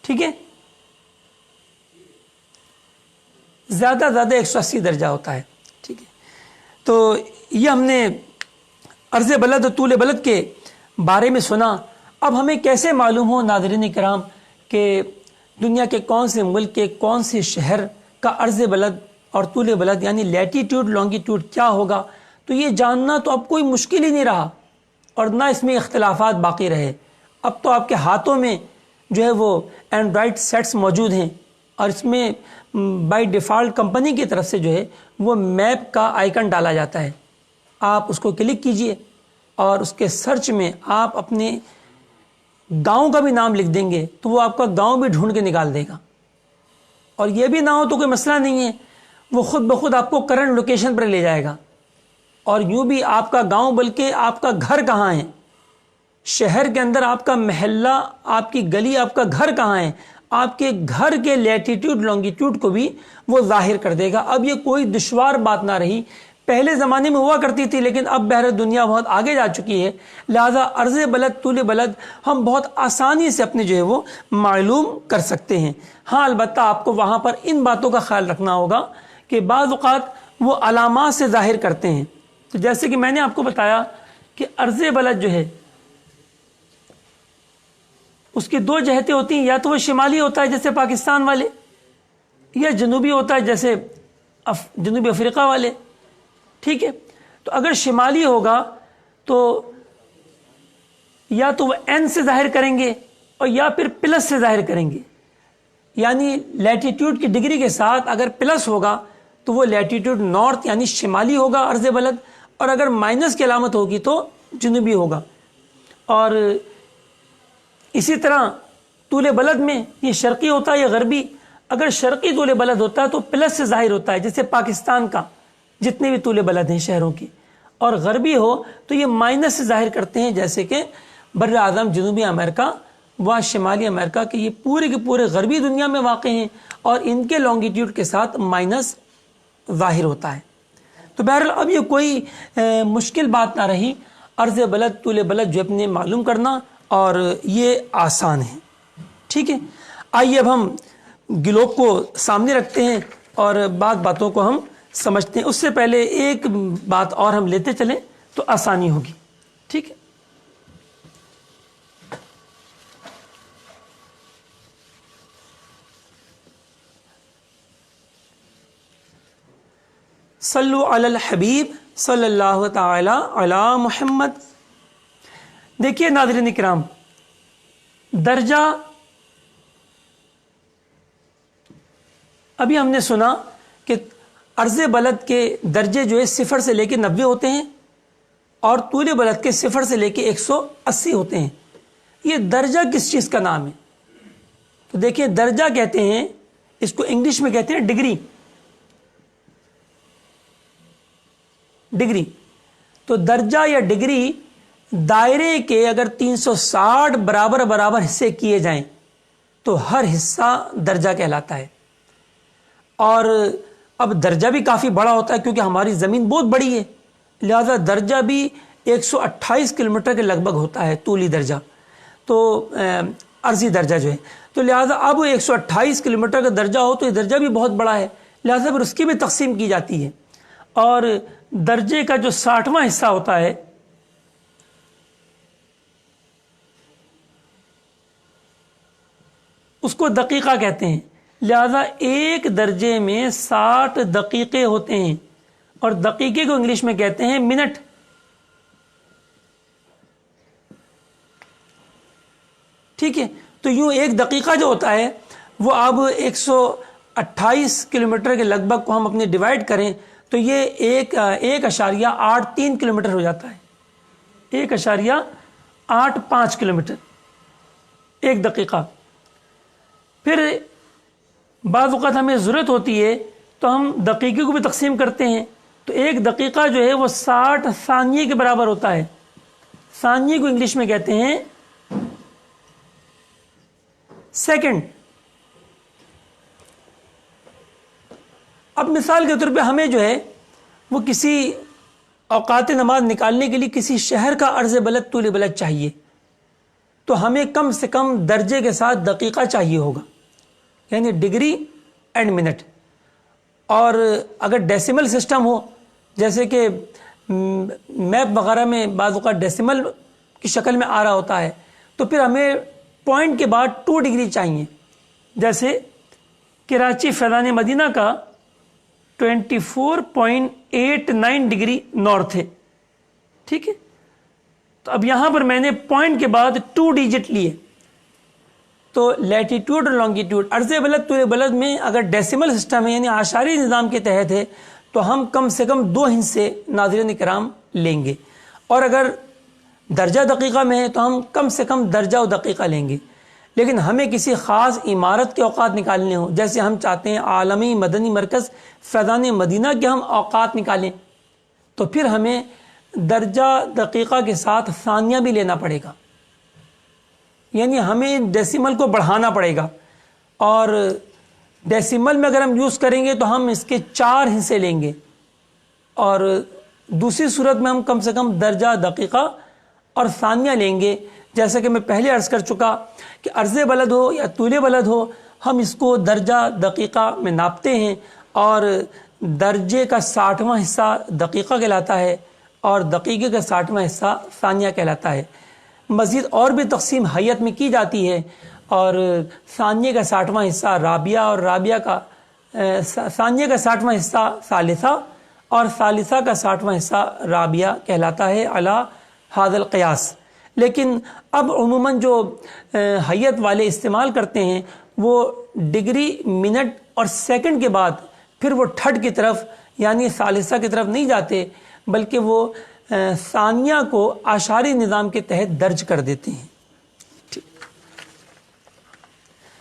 ٹھیک ہے، زیادہ 180 درجہ ہوتا ہے۔ ٹھیک ہے، تو یہ ہم نے عرض بلد اور طول بلد کے بارے میں سنا۔ اب ہمیں کیسے معلوم ہو ناظرین کرام کہ دنیا کے کون سے ملک کے کون سے شہر کا عرض بلد اور طول بلد یعنی لیٹیٹیوڈ لانگیٹیوڈ کیا ہوگا؟ تو یہ جاننا تو اب کوئی مشکل ہی نہیں رہا، اور نہ اس میں اختلافات باقی رہے۔ اب تو آپ کے ہاتھوں میں جو ہے وہ اینڈرائڈ سیٹس موجود ہیں، اور اس میں بائی ڈیفالٹ کمپنی کی طرف سے جو ہے وہ میپ کا آئیکن ڈالا جاتا ہے۔ آپ اس کو کلک کیجئے اور اس کے سرچ میں آپ اپنے گاؤں کا بھی نام لکھ دیں گے تو وہ آپ کا گاؤں بھی ڈھونڈ کے نکال دے گا، اور یہ بھی نہ ہو تو کوئی مسئلہ نہیں ہے، وہ خود بخود آپ کو کرنٹ لوکیشن پر لے جائے گا، اور یوں بھی آپ کا گاؤں بلکہ آپ کا گھر کہاں ہے شہر کے اندر آپ کا محلہ، آپ کی گلی، آپ کا گھر کہاں ہے، آپ کے گھر کے لیٹیٹیوڈ لانگیٹیوڈ کو بھی وہ ظاہر کر دے گا۔ اب یہ کوئی دشوار بات نہ رہی، پہلے زمانے میں ہوا کرتی تھی، لیکن اب بہر دنیا بہت آگے جا چکی ہے، لہذا عرض بلد طول بلد ہم بہت آسانی سے اپنے جو ہے وہ معلوم کر سکتے ہیں۔ ہاں البتہ آپ کو وہاں پر ان باتوں کا خیال رکھنا ہوگا کہ بعض اوقات وہ علامات سے ظاہر کرتے ہیں۔ تو جیسے کہ میں نے آپ کو بتایا کہ عرض بلد جو ہے اس کی دو جہتیں ہوتی ہیں، یا تو وہ شمالی ہوتا ہے جیسے پاکستان والے، یا جنوبی ہوتا ہے جیسے جنوبی افریقہ والے، ٹھیک ہے۔ تو اگر شمالی ہوگا تو یا تو وہ این سے ظاہر کریں گے اور یا پھر پلس سے ظاہر کریں گے، یعنی لیٹیٹیوڈ کی ڈگری کے ساتھ اگر پلس ہوگا تو وہ لیٹیٹیوڈ نارتھ یعنی شمالی ہوگا عرض بلد، اور اگر مائنس کی علامت ہوگی تو جنوبی ہوگا۔ اور اسی طرح طول بلد میں یہ شرقی ہوتا ہے یا غربی، اگر شرقی طول بلد ہوتا ہے تو پلس سے ظاہر ہوتا ہے جیسے پاکستان کا جتنے بھی طول بلد ہیں شہروں کے، اور غربی ہو تو یہ مائنس سے ظاہر کرتے ہیں جیسے کہ بر اعظم جنوبی امریکہ و شمالی امریکہ کے یہ پورے غربی دنیا میں واقع ہیں، اور ان کے لانگیٹیوڈ کے ساتھ مائنس ظاہر ہوتا ہے۔ تو بہرحال اب یہ کوئی مشکل بات نہ رہی، عرض بلد طول بلد جو اپنے معلوم کرنا، اور یہ آسان ہے، ٹھیک ہے۔ آئیے اب ہم گلوب کو سامنے رکھتے ہیں اور بعض باتوں کو ہم سمجھتے ہیں۔ اس سے پہلے ایک بات اور ہم لیتے چلیں تو آسانی ہوگی، ٹھیک ہے۔ صلو علی الحبیب صلی اللہ تعالی علی محمد۔ دیکھیے ناظرین کرام، درجہ ابھی ہم نے سنا کہ عرض بلد کے درجے جو ہے 0 سے لے کے 90 ہوتے ہیں، اور طول بلد کے 0 سے لے کے 180 ہوتے ہیں۔ یہ درجہ کس چیز کا نام ہے؟ تو دیکھیں، درجہ کہتے ہیں اس کو انگلش میں کہتے ہیں ڈگری، ڈگری۔ تو درجہ یا ڈگری دائرے کے اگر 360 برابر حصے کیے جائیں تو ہر حصہ درجہ کہلاتا ہے۔ اور اب درجہ بھی کافی بڑا ہوتا ہے کیونکہ ہماری زمین بہت بڑی ہے، لہذا درجہ بھی 128 کلومیٹر کے لگ بھگ ہوتا ہے طولی درجہ، تو عرضی درجہ جو ہے، تو لہذا اب 128 کلومیٹر کا درجہ ہو تو یہ درجہ بھی بہت بڑا ہے، لہذا پھر اس کی بھی تقسیم کی جاتی ہے، اور درجے کا جو 60واں حصہ ہوتا ہے اس کو دقیقہ کہتے ہیں۔ لہذا ایک درجے میں 60 دقیقے ہوتے ہیں، اور دقیقے کو انگلش میں کہتے ہیں منٹ۔ ٹھیک ہے، تو یوں ایک دقیقہ جو ہوتا ہے وہ اب 128 کلومیٹر کے لگ بھگ کو ہم اپنے ڈیوائڈ کریں تو یہ 1.83 کلومیٹر ہو جاتا ہے، 1.85 کلومیٹر ایک دقیقہ۔ پھر بعض اوقات ہمیں ضرورت ہوتی ہے تو ہم دقیقے کو بھی تقسیم کرتے ہیں، تو ایک دقیقہ جو ہے وہ 60 ثانیے کے برابر ہوتا ہے۔ ثانیے کو انگلش میں کہتے ہیں سیکنڈ۔ اب مثال کے طور پہ ہمیں جو ہے وہ کسی اوقات نماز نکالنے کے لیے کسی شہر کا عرض بلد طول بلد چاہیے، تو ہمیں کم سے کم درجے کے ساتھ دقیقہ چاہیے ہوگا، یعنی ڈگری اینڈ منٹ۔ اور اگر ڈیسیمل سسٹم ہو، جیسے کہ میپ وغیرہ میں بعض اوقات ڈیسیمل کی شکل میں آ رہا ہوتا ہے، تو پھر ہمیں پوائنٹ کے بعد 2 ڈگری چاہیے، جیسے کراچی فیضان مدینہ کا 24.89 ڈگری نارتھ ہے، ٹھیک ہے۔ تو اب یہاں پر میں نے پوائنٹ کے بعد 2 ڈیجٹ لیے، تو لیٹیٹیوڈ اور لانگیٹیوڈ عرض بلد طول بلد میں اگر ڈیسیمل سسٹم ہے یعنی اعشاری نظام کے تحت ہے تو ہم کم سے کم 2 ہندسے ناظرین کرام لیں گے، اور اگر درجہ دقیقہ میں ہے تو ہم کم سے کم درجہ و دقیقہ لیں گے۔ لیکن ہمیں کسی خاص عمارت کے اوقات نکالنے ہوں، جیسے ہم چاہتے ہیں عالمی مدنی مرکز فیضان مدینہ کے ہم اوقات نکالیں، تو پھر ہمیں درجہ دقیقہ کے ساتھ ثانیہ بھی لینا پڑے گا، یعنی ہمیں ڈیسیمل کو بڑھانا پڑے گا، اور ڈیسیمل میں اگر ہم یوز کریں گے تو ہم اس کے 4 حصے لیں گے، اور دوسری صورت میں ہم کم سے کم درجہ دقیقہ اور ثانیہ لیں گے. جیسا کہ میں پہلے عرض کر چکا کہ عرض بلد ہو یا طول بلد ہو، ہم اس کو درجہ دقیقہ میں ناپتے ہیں، اور درجے کا 60واں حصہ دقیقہ کہلاتا ہے اور دقیقے کا 60واں حصہ ثانیہ کہلاتا ہے. مزید اور بھی تقسیم حیت میں کی جاتی ہے، اور ثانیہ کا 60واں حصہ رابعہ، اور رابعہ کا ثانیہ کا 60واں حصہ ثالثہ، اور ثالثہ کا 60واں حصہ رابعہ کہلاتا ہے علی ھذا القیاس. لیکن اب عموماً جو حیت والے استعمال کرتے ہیں وہ ڈگری، منٹ اور سیکنڈ کے بعد پھر وہ تھرڈ کی طرف یعنی ثالثہ کی طرف نہیں جاتے، بلکہ وہ ثانیہ کو اعشاری نظام کے تحت درج کر دیتے ہیں.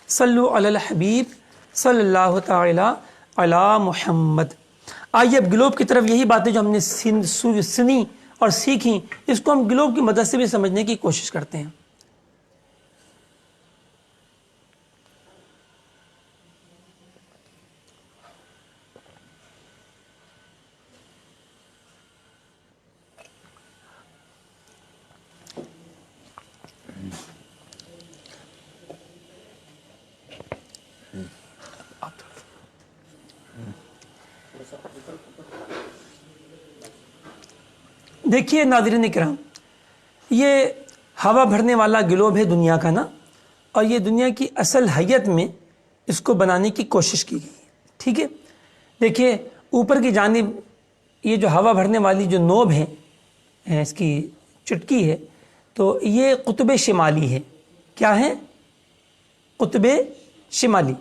صلو علی الحبیب صلی اللہ تعالی علی محمد. آئیے اب گلوب کی طرف، یہی باتیں جو ہم نے سنی اور سیکھی، اس کو ہم گلوب کی مدد سے بھی سمجھنے کی کوشش کرتے ہیں. دیکھیے ناظرین کرام، یہ ہوا بھرنے والا گلوب ہے دنیا کا نا، اور یہ دنیا کی اصل حیت میں اس کو بنانے کی کوشش کی گئی ہے. ٹھیک ہے، دیکھیے اوپر کی جانب یہ جو ہوا بھرنے والی جو نوب ہے، اس کی چٹکی ہے، تو یہ قطب شمالی ہے. کیا ہے؟ قطب شمالی.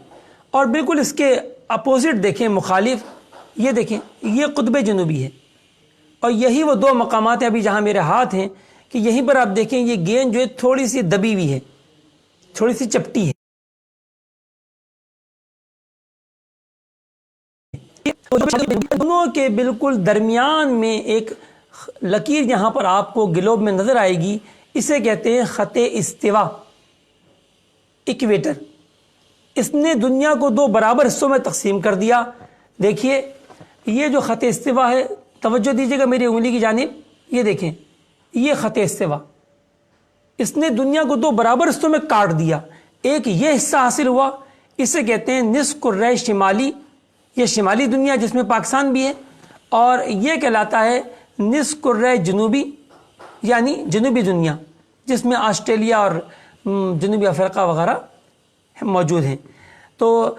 اور بالکل اس کے اپوزٹ دیکھیں، مخالف، یہ دیکھیں یہ قطب جنوبی ہے. اور یہی وہ 2 مقامات ہیں ابھی جہاں میرے ہاتھ ہیں، کہ یہیں پر آپ دیکھیں یہ گیند جو ہے تھوڑی سی دبی ہوئی ہے، تھوڑی سی چپٹی ہے. دونوں کے بالکل درمیان میں ایک لکیر یہاں پر آپ کو گلوب میں نظر آئے گی، اسے کہتے ہیں خط استوا، ایکویٹر. اس نے دنیا کو 2 برابر حصوں میں تقسیم کر دیا. دیکھیے یہ جو خط استوا ہے، توجہ دیجیے گا میری انگلی کی جانب، یہ دیکھیں یہ خط استوا، اس نے دنیا کو 2 برابر حصوں میں کاٹ دیا. ایک یہ حصہ حاصل ہوا، اسے کہتے ہیں نصف کرۂ شمالی، یہ شمالی دنیا جس میں پاکستان بھی ہے، اور یہ کہلاتا ہے نصف کرۂ جنوبی یعنی جنوبی دنیا، جس میں آسٹریلیا اور جنوبی افریقہ وغیرہ موجود ہیں. تو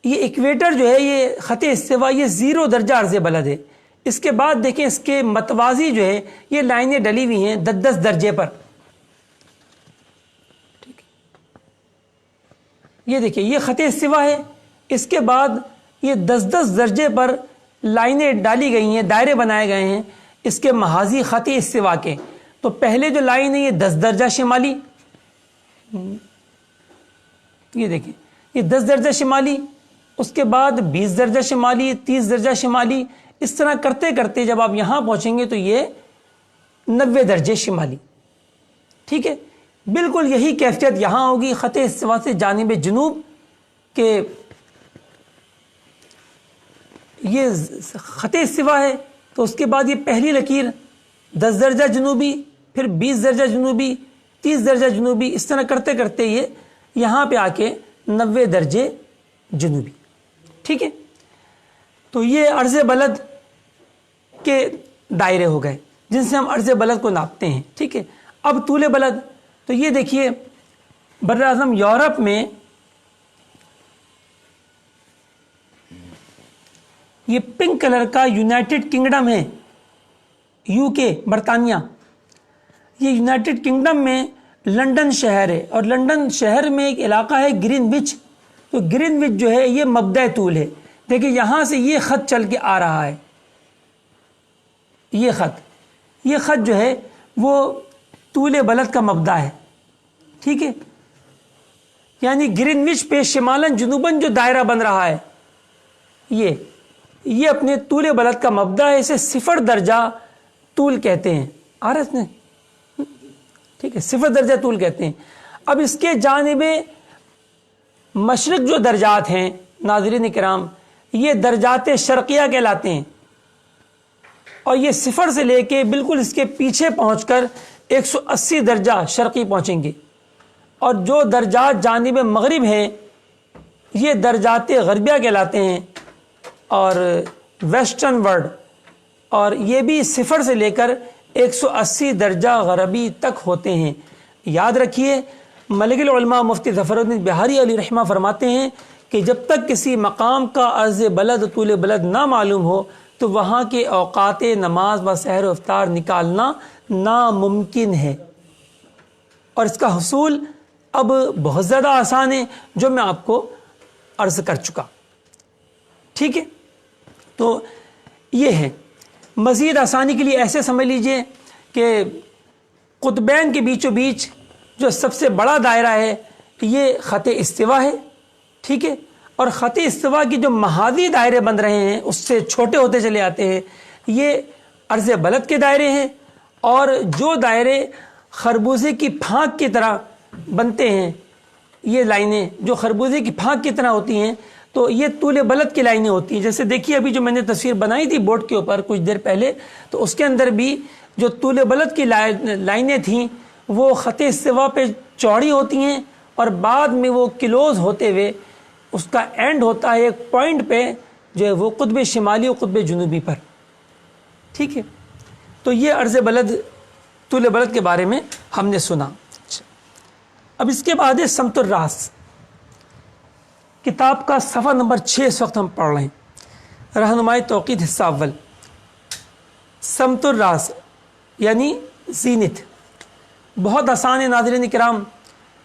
یہ ایکویٹر جو ہے، یہ خط استوا، یہ 0 درجہ عرض بلد ہے. اس کے بعد دیکھیں اس کے متوازی جو ہے یہ لائنیں ڈلی ہوئی ہیں 10 درجے پر. یہ دیکھیں یہ خط استوا ہے، اس کے بعد یہ 10 درجے پر لائنیں ڈالی گئی ہیں، دائرے بنائے گئے ہیں اس کے محاذی خط استوا کے. تو پہلے جو لائن ہے یہ 10 درجہ شمالی، یہ دیکھیں یہ 10 درجہ شمالی، اس کے بعد 20 درجہ شمالی، 30 درجہ شمالی، اس طرح کرتے کرتے جب آپ یہاں پہنچیں گے تو یہ 90 درجے شمالی. ٹھیک ہے، بالکل یہی کیفیت یہاں ہوگی خط استوا سے جانب جنوب کہ یہ خط استوا ہے. تو اس کے بعد یہ پہلی لکیر 10 درجہ جنوبی، پھر 20 درجہ جنوبی، 30 درجہ جنوبی، اس طرح کرتے کرتے یہ یہاں پہ آ کے 90 درجے جنوبی. ٹھیک ہے، تو یہ عرض بلد کے دائرے ہو گئے جن سے ہم عرض بلد کو ناپتے ہیں. ٹھیک ہے، اب طول بلد، تو یہ دیکھیے بر اعظم یورپ میں یہ پنک کلر کا یونائٹڈ کنگڈم ہے، UK برطانیہ. یہ یونائٹڈ کنگڈم میں لنڈن شہر ہے، اور لنڈن شہر میں ایک علاقہ ہے گرین وچ. تو گرین وچ جو ہے یہ مبدأ طول ہے. دیکھیں یہاں سے یہ خط چل کے آ رہا ہے، یہ خط جو ہے وہ طول بلد کا مبدأ ہے. ٹھیک ہے، یعنی گرین وچ پہ شمالاً جنوباً جو دائرہ بن رہا ہے یہ اپنے طول بلد کا مبدأ ہے. اسے 0 درجہ طول کہتے ہیں. آ رہا ہے اس نے؟ ٹھیک ہے، 0 درجہ طول کہتے ہیں. اب اس کے جانب مشرق جو درجات ہیں ناظرین کرام، یہ درجات شرقیہ کہلاتے ہیں، اور یہ صفر سے لے کے بالکل اس کے پیچھے پہنچ کر 180 درجہ شرقی پہنچیں گے، اور جو درجات جانب مغرب ہیں یہ درجات غربیہ کہلاتے ہیں، اور ویسٹرن ورڈ، اور یہ بھی صفر سے لے کر 180 درجہ غربی تک ہوتے ہیں۔ یاد رکھیے، ملک العلماء مفتی ظفر الدین بہاری علیہ رحمہ فرماتے ہیں کہ جب تک کسی مقام کا عرض بلد طول بلد نہ معلوم ہو تو وہاں کے اوقات نماز و سحر و افطار نکالنا ناممکن ہے، اور اس کا حصول اب بہت زیادہ آسان ہے، جو میں آپ کو عرض کر چکا۔ ٹھیک ہے، تو یہ ہے۔ مزید آسانی کے لیے ایسے سمجھ لیجئے کہ قطبین کے بیچوں بیچ جو سب سے بڑا دائرہ ہے یہ خط استوا ہے، ٹھیک ہے، اور خط استوا کی جو محاذی دائرے بن رہے ہیں اس سے چھوٹے ہوتے چلے آتے ہیں، یہ عرض بلد کے دائرے ہیں، اور جو دائرے خربوزے کی پھانک کی طرح بنتے ہیں، یہ لائنیں جو خربوزے کی پھانک کی طرح ہوتی ہیں، تو یہ طول بلد کی لائنیں ہوتی ہیں۔ جیسے دیکھیے ابھی جو میں نے تصویر بنائی تھی بورڈ کے اوپر کچھ دیر پہلے، تو اس کے اندر بھی جو طول بلد کی لائنیں تھیں وہ خط استوا پہ چوڑی ہوتی ہیں، اور بعد میں وہ کلوز ہوتے ہوئے اس کا اینڈ ہوتا ہے ایک پوائنٹ پہ جو ہے وہ قطب شمالی اور قطب جنوبی پر۔ ٹھیک ہے، تو یہ عرض بلد طول بلد کے بارے میں ہم نے سنا۔ اب اس کے بعد ہے سمت الراس، کتاب کا صفحہ نمبر 6 اس وقت ہم پڑھ رہے ہیں، رہنمائی توقید حصہ اول۔ سمت الراس یعنی زینت، بہت آسان ہے ناظرین کرام۔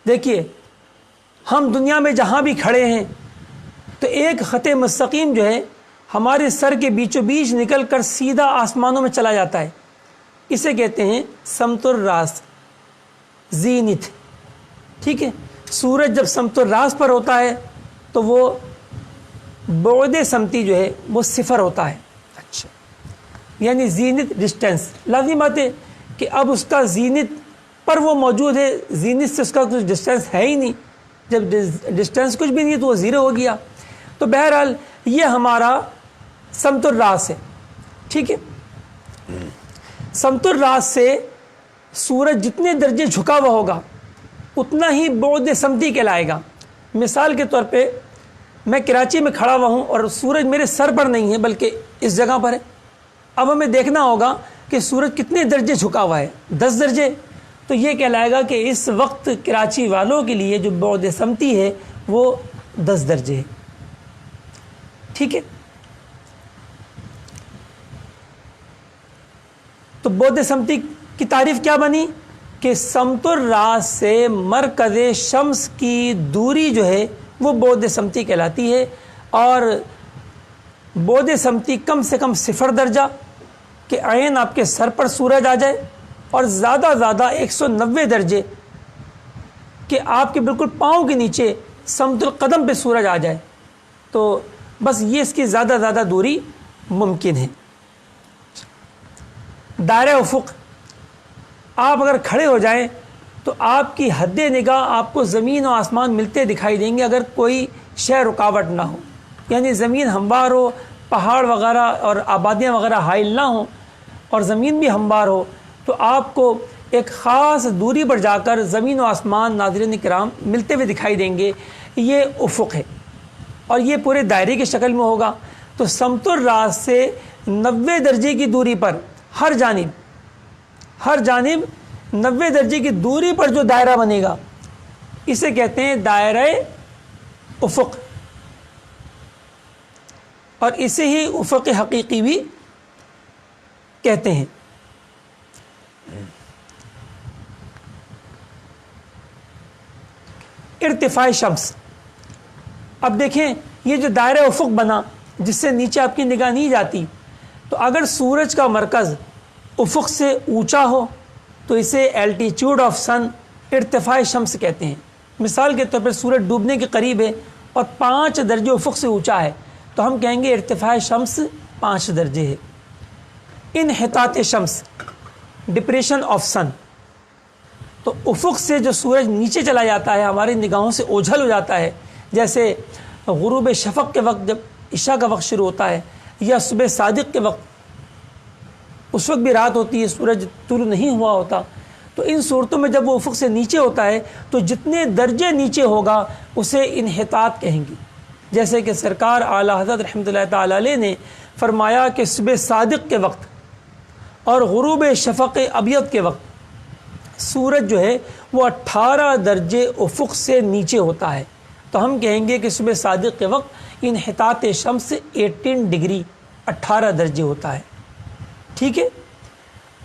دیکھیے، ہم دنیا میں جہاں بھی کھڑے ہیں تو ایک خط مستقیم جو ہے ہمارے سر کے بیچوں بیچ نکل کر سیدھا آسمانوں میں چلا جاتا ہے، اسے کہتے ہیں سمت الراس، زینت۔ ٹھیک ہے، سورج جب سمت الراس پر ہوتا ہے تو وہ بعد سمتی جو ہے وہ صفر ہوتا ہے۔ اچھا، یعنی زینت ڈسٹینس، لازمی بات ہے کہ اب اس کا زینت پر وہ موجود ہے، زینت سے اس کا کچھ ڈسٹینس ہے ہی نہیں، جب ڈسٹینس کچھ بھی نہیں تو وہ زیرو ہو گیا۔ تو بہرحال یہ ہمارا سمت الراس ہے۔ ٹھیک ہے، سمت الراس سے سورج جتنے درجے جھکا ہوا ہوگا اتنا ہی بعد سمتی کہلائے گا۔ مثال کے طور پہ میں کراچی میں کھڑا ہوا ہوں اور سورج میرے سر پر نہیں ہے بلکہ اس جگہ پر ہے، اب ہمیں دیکھنا ہوگا کہ سورج کتنے درجے جھکا ہوا ہے، 10 درجے، تو یہ کہلائے گا کہ اس وقت کراچی والوں کے لیے جو بعد سمتی ہے وہ 10 درجے ہے۔ ٹھیک ہے، تو بعد سمتی کی تعریف کیا بنی کہ سمت الراس سے مرکز شمس کی دوری جو ہے وہ بعد سمتی کہلاتی ہے، اور بعد سمتی کم سے کم 0 درجہ کہ عین آپ کے سر پر سورج آ جائے، اور زیادہ زیادہ 190 درجے کہ آپ کے بالکل پاؤں کے نیچے سمت القدم پہ سورج آ جائے، تو بس یہ اس کی زیادہ زیادہ دوری ممکن ہے۔ دائرہ افق، آپ اگر کھڑے ہو جائیں تو آپ کی حد نگاہ آپ کو زمین و آسمان ملتے دکھائی دیں گے اگر کوئی شے رکاوٹ نہ ہو، یعنی زمین ہموار ہو، پہاڑ وغیرہ اور آبادیاں وغیرہ حائل نہ ہوں، اور زمین بھی ہموار ہو، تو آپ کو ایک خاص دوری پر جا کر زمین و آسمان ناظرین کرام ملتے ہوئے دکھائی دیں گے، یہ افق ہے، اور یہ پورے دائرے کی شکل میں ہوگا۔ تو سمت الراس سے 90 درجے کی دوری پر ہر جانب 90 درجے کی دوری پر جو دائرہ بنے گا اسے کہتے ہیں دائرہ افق، اور اسے ہی افق حقیقی بھی کہتے ہیں۔ ارتفاع شمس، اب دیکھیں یہ جو دائرہ افق بنا جس سے نیچے آپ کی نگاہ نہیں جاتی، تو اگر سورج کا مرکز افق سے اونچا ہو تو اسے ایلٹیچیوڈ آف سن، ارتفاع شمس کہتے ہیں۔ مثال کے طور پر سورج ڈوبنے کے قریب ہے اور 5 درجے افق سے اونچا ہے تو ہم کہیں گے ارتفاع شمس 5 درجے ہے۔ انحطاط شمس، ڈپریشن آف سن، تو تو افق سے جو سورج نیچے چلا جاتا ہے ہماری نگاہوں سے اوجھل ہو جاتا ہے، جیسے غروب شفق کے وقت جب عشاء کا وقت شروع ہوتا ہے، یا صبح صادق کے وقت، اس وقت بھی رات ہوتی ہے، سورج طلوع نہیں ہوا ہوتا. تو ان صورتوں میں جب وہ افق سے نیچے ہوتا ہے تو جتنے درجے نیچے ہوگا اسے انحطاط کہیں گے. جیسے کہ سرکار اعلیٰ حضرت رحمۃ اللہ تعالی علیہ نے فرمایا کہ صبح صادق کے وقت اور غروب شفق ابیض کے وقت سورج جو ہے وہ 18 درجے افق سے نیچے ہوتا ہے. تو ہم کہیں گے کہ صبح صادق کے وقت انحطاط شمس 18 ڈگری 18 درجے ہوتا ہے. ٹھیک ہے.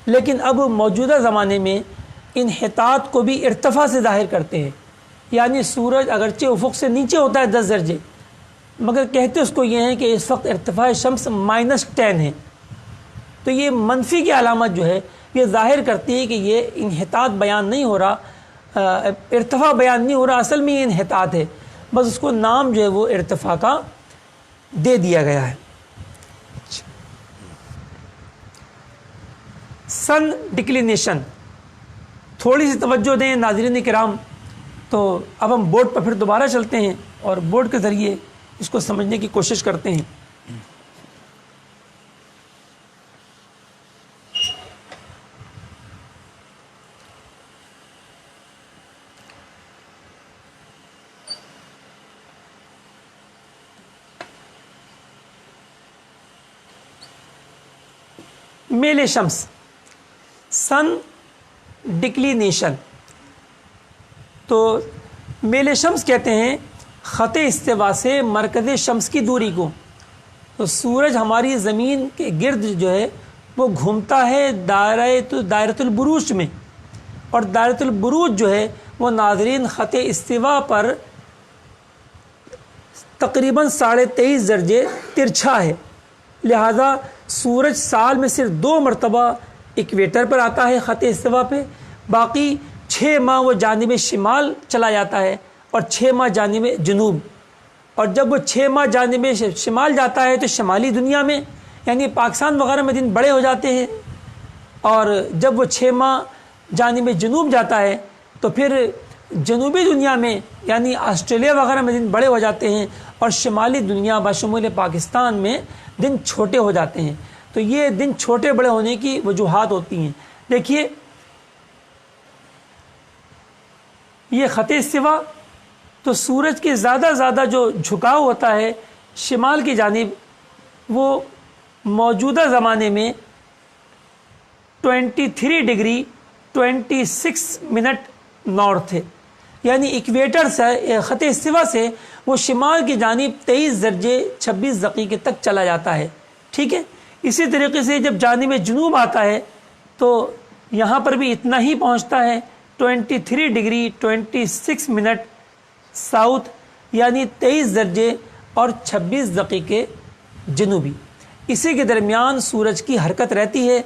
لیکن اب موجودہ زمانے میں انحطاط کو بھی ارتفاع سے ظاہر کرتے ہیں، یعنی سورج اگرچہ افق سے نیچے ہوتا ہے 10 درجے، مگر کہتے اس کو یہ ہیں کہ اس وقت ارتفاع شمس -10 ہے. تو یہ منفی کی علامت جو ہے یہ ظاہر کرتی ہے کہ یہ انحطاط بیان نہیں ہو رہا، ارتفاع بیان نہیں ہو رہا، اصل میں یہ انحطاط ہے، بس اس کو نام جو ہے وہ ارتفاع کا دے دیا گیا ہے. سن ڈکلینیشن، تھوڑی سی توجہ دیں ناظرین کرام. تو اب ہم بورڈ پر پھر دوبارہ چلتے ہیں اور بورڈ کے ذریعے اس کو سمجھنے کی کوشش کرتے ہیں. میل شمس، سن ڈکلینیشن. تو میل شمس کہتے ہیں خط استوا سے مرکز شمس کی دوری کو. تو سورج ہماری زمین کے گرد جو ہے وہ گھومتا ہے دائرۃ البروج میں، اور دائرۃ البروج جو ہے وہ ناظرین خط استوا پر تقریباً 23.5 درجے ترچھا ہے. لہذا سورج سال میں صرف 2 مرتبہ ایکویٹر پر آتا ہے خط استوا پہ، باقی 6 ماہ وہ جانب شمال چلا جاتا ہے اور 6 ماہ جانب جنوب. اور جب وہ 6 ماہ جانب شمال جاتا ہے تو شمالی دنیا میں یعنی پاکستان وغیرہ میں دن بڑے ہو جاتے ہیں، اور جب وہ 6 ماہ جانب جنوب جاتا ہے تو پھر جنوبی دنیا میں یعنی آسٹریلیا وغیرہ میں دن بڑے ہو جاتے ہیں، اور شمالی دنیا بشمول پاکستان میں دن چھوٹے ہو جاتے ہیں. تو یہ دن چھوٹے بڑے ہونے کی وجوہات ہوتی ہیں. دیکھیے یہ خط استوا، تو سورج کے زیادہ جو جھکاؤ ہوتا ہے شمال کی جانب وہ موجودہ زمانے میں 23 ڈگری 26 منٹ نارتھ ہے، یعنی ایکویٹر سے خط استوا سے وہ شمال کی جانب 23 درجے 26 دقیقے تک چلا جاتا ہے. ٹھیک ہے. اسی طریقے سے جب جانب جنوب آتا ہے تو یہاں پر بھی اتنا ہی پہنچتا ہے 23 ڈگری 26 منٹ ساؤتھ، یعنی 23 درجے اور 26 دقیقے جنوبی. اسی کے درمیان سورج کی حرکت رہتی ہے.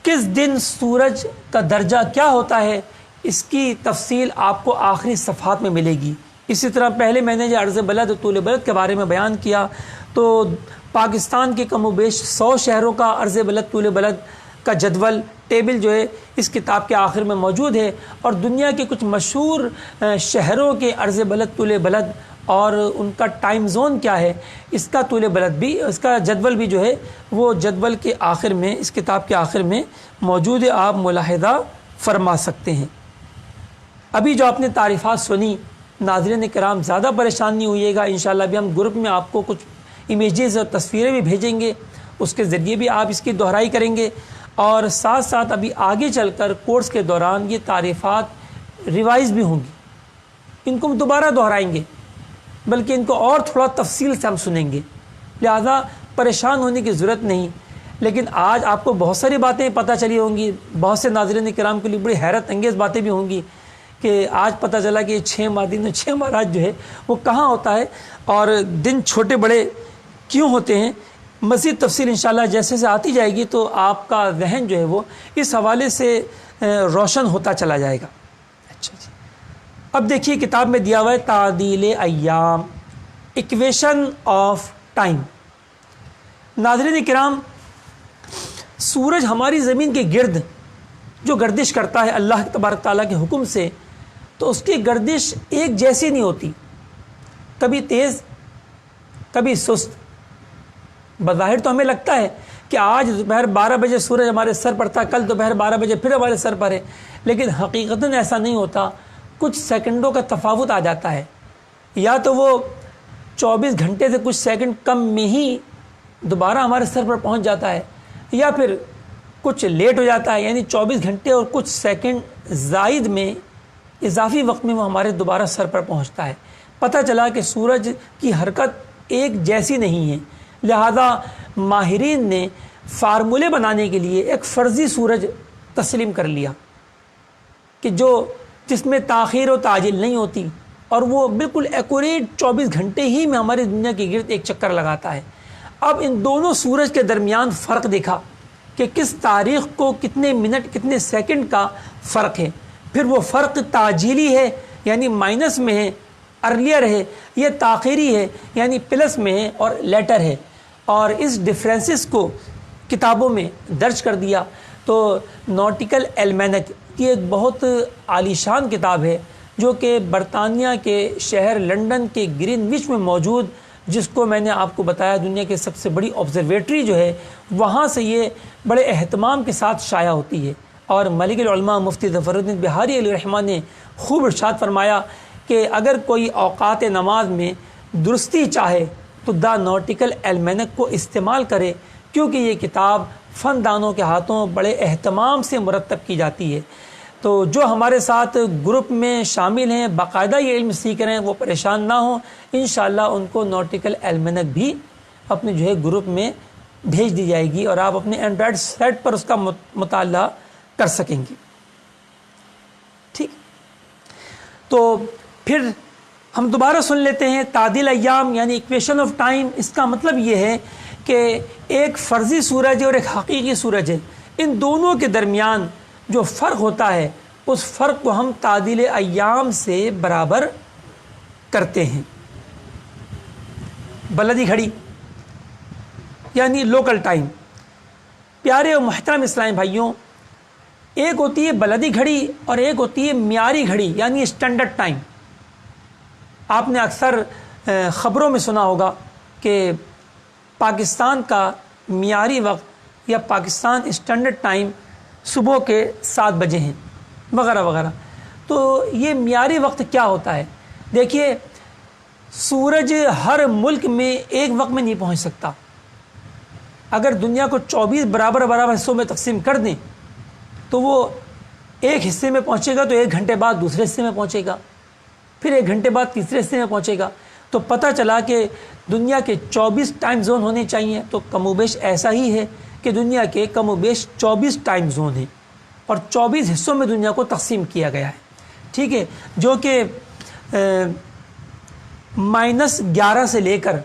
کس دن سورج کا درجہ کیا ہوتا ہے اس کی تفصیل آپ کو آخری صفحات میں ملے گی. اسی طرح پہلے میں نے جو عرض بلد طول بلد کے بارے میں بیان کیا تو پاکستان کے کم و بیش 100 شہروں کا عرض بلد طول بلد کا جدول ٹیبل جو ہے اس کتاب کے آخر میں موجود ہے، اور دنیا کے کچھ مشہور شہروں کے عرض بلد طول بلد اور ان کا ٹائم زون کیا ہے اس کا طول بلد بھی، اس کا جدول بھی جو ہے وہ جدول کے آخر میں اس کتاب کے آخر میں موجود ہے، آپ ملاحظہ فرما سکتے ہیں. ابھی جو آپ نے تعریفات سنی ناظرین کرام زیادہ پریشان نہیں ہوئیے گا، انشاءاللہ بھی ہم گروپ میں آپ کو کچھ امیجز اور تصویریں بھی بھیجیں گے، اس کے ذریعے بھی آپ اس کی دہرائی کریں گے، اور ساتھ ساتھ ابھی آگے چل کر کورس کے دوران یہ تعریفات ریوائز بھی ہوں گی، ان کو ہم دوبارہ دہرائیں گے، بلکہ ان کو اور تھوڑا تفصیل سے ہم سنیں گے. لہذا پریشان ہونے کی ضرورت نہیں. لیکن آج آپ کو بہت ساری باتیں پتہ چلی ہوں گی، بہت سے ناظرین کرام کے لیے بڑی حیرت انگیز باتیں بھی ہوں گی کہ آج پتہ چلا کہ 6 ماہ دن 6 ماہ رات جو ہے وہ کہاں ہوتا ہے اور دن چھوٹے بڑے کیوں ہوتے ہیں. مزید تفصیل انشاءاللہ جیسے سے آتی جائے گی تو آپ کا ذہن جو ہے وہ اس حوالے سے روشن ہوتا چلا جائے گا. اچھا جی، اب دیکھیے کتاب میں دیا ہوا ہے تعدیل ایام، ایکویشن آف ٹائم. ناظرین کرام، سورج ہماری زمین کے گرد جو گردش کرتا ہے اللہ تبارک تعالیٰ کے حکم سے، تو اس کی گردش ایک جیسی نہیں ہوتی، کبھی تیز کبھی سست۔ بظاہر تو ہمیں لگتا ہے کہ آج دوپہر 12 بجے سورج ہمارے سر پر تھا، کل دوپہر 12 بجے پھر ہمارے سر پر ہے، لیکن حقیقتاً ایسا نہیں ہوتا، کچھ سیکنڈوں کا تفاوت آ جاتا ہے، یا تو وہ 24 گھنٹے سے کچھ سیکنڈ کم میں ہی دوبارہ ہمارے سر پر پہنچ جاتا ہے، یا پھر کچھ لیٹ ہو جاتا ہے، یعنی 24 گھنٹے اور کچھ سیکنڈ زائد میں اضافی وقت میں وہ ہمارے دوبارہ سر پر پہنچتا ہے۔ پتہ چلا کہ سورج کی حرکت ایک جیسی نہیں ہے، لہذا ماہرین نے فارمولے بنانے کے لیے ایک فرضی سورج تسلیم کر لیا کہ جس میں تاخیر و تعجیل نہیں ہوتی، اور وہ بالکل ایکوریٹ 24 گھنٹے ہی میں ہماری دنیا کے گرد ایک چکر لگاتا ہے۔ اب ان دونوں سورج کے درمیان فرق دیکھا کہ کس تاریخ کو کتنے منٹ کتنے سیکنڈ کا فرق ہے، پھر وہ فرق تعجیلی ہے یعنی مائنس میں ہے، ارلیئر ہے، یہ تاخیری ہے یعنی پلس میں ہے اور لیٹر ہے، اور اس ڈفرینسز کو کتابوں میں درج کر دیا۔ تو نوٹیکل ایلمینک یہ ایک بہت عالیشان کتاب ہے جو کہ برطانیہ کے شہر لنڈن کے گرین وچ میں موجود، جس کو میں نے آپ کو بتایا دنیا کی سب سے بڑی آبزرویٹری جو ہے، وہاں سے یہ بڑے اہتمام کے ساتھ شائع ہوتی ہے۔ اور ملک العلماء مفتی ظفر الدین بہاری علیہ الرحمہ نے خوب ارشاد فرمایا کہ اگر کوئی اوقات نماز میں درستی چاہے تو دا نوٹیکل ایلمینک کو استعمال کرے، کیونکہ یہ کتاب فندانوں کے ہاتھوں بڑے اہتمام سے مرتب کی جاتی ہے۔ تو جو ہمارے ساتھ گروپ میں شامل ہیں، باقاعدہ یہ علم سیکھ رہے ہیں، وہ پریشان نہ ہوں، انشاءاللہ ان کو نوٹیکل ایلمینک بھی اپنے جو ہے گروپ میں بھیج دی جائے گی، اور آپ اپنے اینڈرائڈ سیٹ پر اس کا مطالعہ کر سکیں گی۔ ٹھیک، تو پھر ہم دوبارہ سن لیتے ہیں تعدیل ایام یعنی ایکویشن آف ٹائم۔ اس کا مطلب یہ ہے کہ ایک فرضی سورج ہے اور ایک حقیقی سورج ہے، ان دونوں کے درمیان جو فرق ہوتا ہے اس فرق کو ہم تعدیل ایام سے برابر کرتے ہیں۔ بلدی گھڑی یعنی لوکل ٹائم۔ پیارے اور محترم اسلامی بھائیوں، ایک ہوتی ہے بلدی گھڑی اور ایک ہوتی ہے معیاری گھڑی یعنی اسٹینڈرڈ ٹائم۔ آپ نے اکثر خبروں میں سنا ہوگا کہ پاکستان کا معیاری وقت یا پاکستان اسٹینڈرڈ ٹائم صبح کے 7 بجے ہیں وغیرہ وغیرہ۔ تو یہ معیاری وقت کیا ہوتا ہے؟ دیکھیے، سورج ہر ملک میں ایک وقت میں نہیں پہنچ سکتا۔ اگر دنیا کو 24 برابر حصوں میں تقسیم کر دیں تو وہ ایک حصے میں پہنچے گا تو 1 گھنٹے بعد دوسرے حصے میں پہنچے گا، پھر 1 گھنٹے بعد تیسرے حصے میں پہنچے گا۔ تو پتہ چلا کہ دنیا کے 24 ٹائم زون ہونے چاہیے، تو کم و بیش ایسا ہی ہے کہ دنیا کے کم و بیش 24 ٹائم زون ہیں اور 24 حصوں میں دنیا کو تقسیم کیا گیا ہے۔ ٹھیک ہے، جو کہ -11 سے لے کر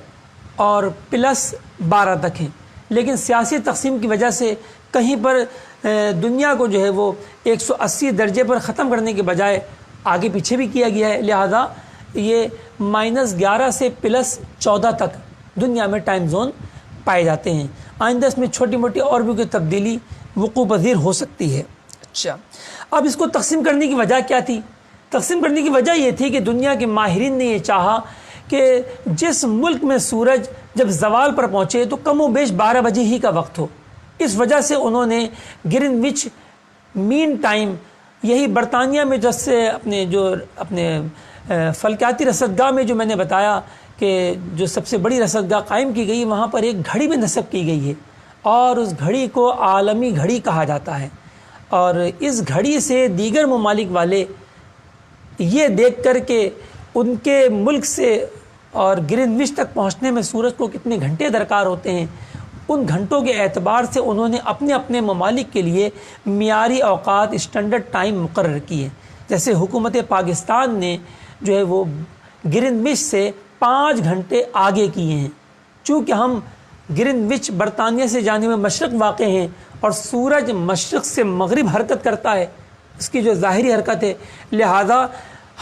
اور +12 تک ہیں، لیکن سیاسی تقسیم کی وجہ سے کہیں پر دنیا کو جو ہے وہ 180 درجے پر ختم کرنے کے بجائے آگے پیچھے بھی کیا گیا ہے، لہذا یہ -11 سے +14 تک دنیا میں ٹائم زون پائے جاتے ہیں۔ آئندہ اس میں چھوٹی موٹی اور بھی کوئی تبدیلی وقوع پذیر ہو سکتی ہے۔ اچھا، اب اس کو تقسیم کرنے کی وجہ کیا تھی؟ تقسیم کرنے کی وجہ یہ تھی کہ دنیا کے ماہرین نے یہ چاہا کہ جس ملک میں سورج جب زوال پر پہنچے تو کم و بیش 12 بجے ہی کا وقت ہو۔ اس وجہ سے انہوں نے گرین وچ مین ٹائم، یہی برطانیہ میں جیسے اپنے فلکیاتی رصدگاہ میں جو میں نے بتایا کہ جو سب سے بڑی رصدگاہ قائم کی گئی، وہاں پر ایک گھڑی بھی نصب کی گئی ہے اور اس گھڑی کو عالمی گھڑی کہا جاتا ہے۔ اور اس گھڑی سے دیگر ممالک والے یہ دیکھ کر کہ ان کے ملک سے اور گرین وچ تک پہنچنے میں سورج کو کتنے گھنٹے درکار ہوتے ہیں، ان گھنٹوں کے اعتبار سے انہوں نے اپنے اپنے ممالک کے لیے معیاری اوقات اسٹینڈرڈ ٹائم مقرر کیے۔ جیسے حکومت پاکستان نے جو ہے وہ گرین وچ سے 5 گھنٹے آگے کیے ہیں، چونکہ ہم گرین وچ برطانیہ سے جانب مشرق واقع ہیں اور سورج مشرق سے مغرب حرکت کرتا ہے، اس کی جو ظاہری حرکت ہے، لہذا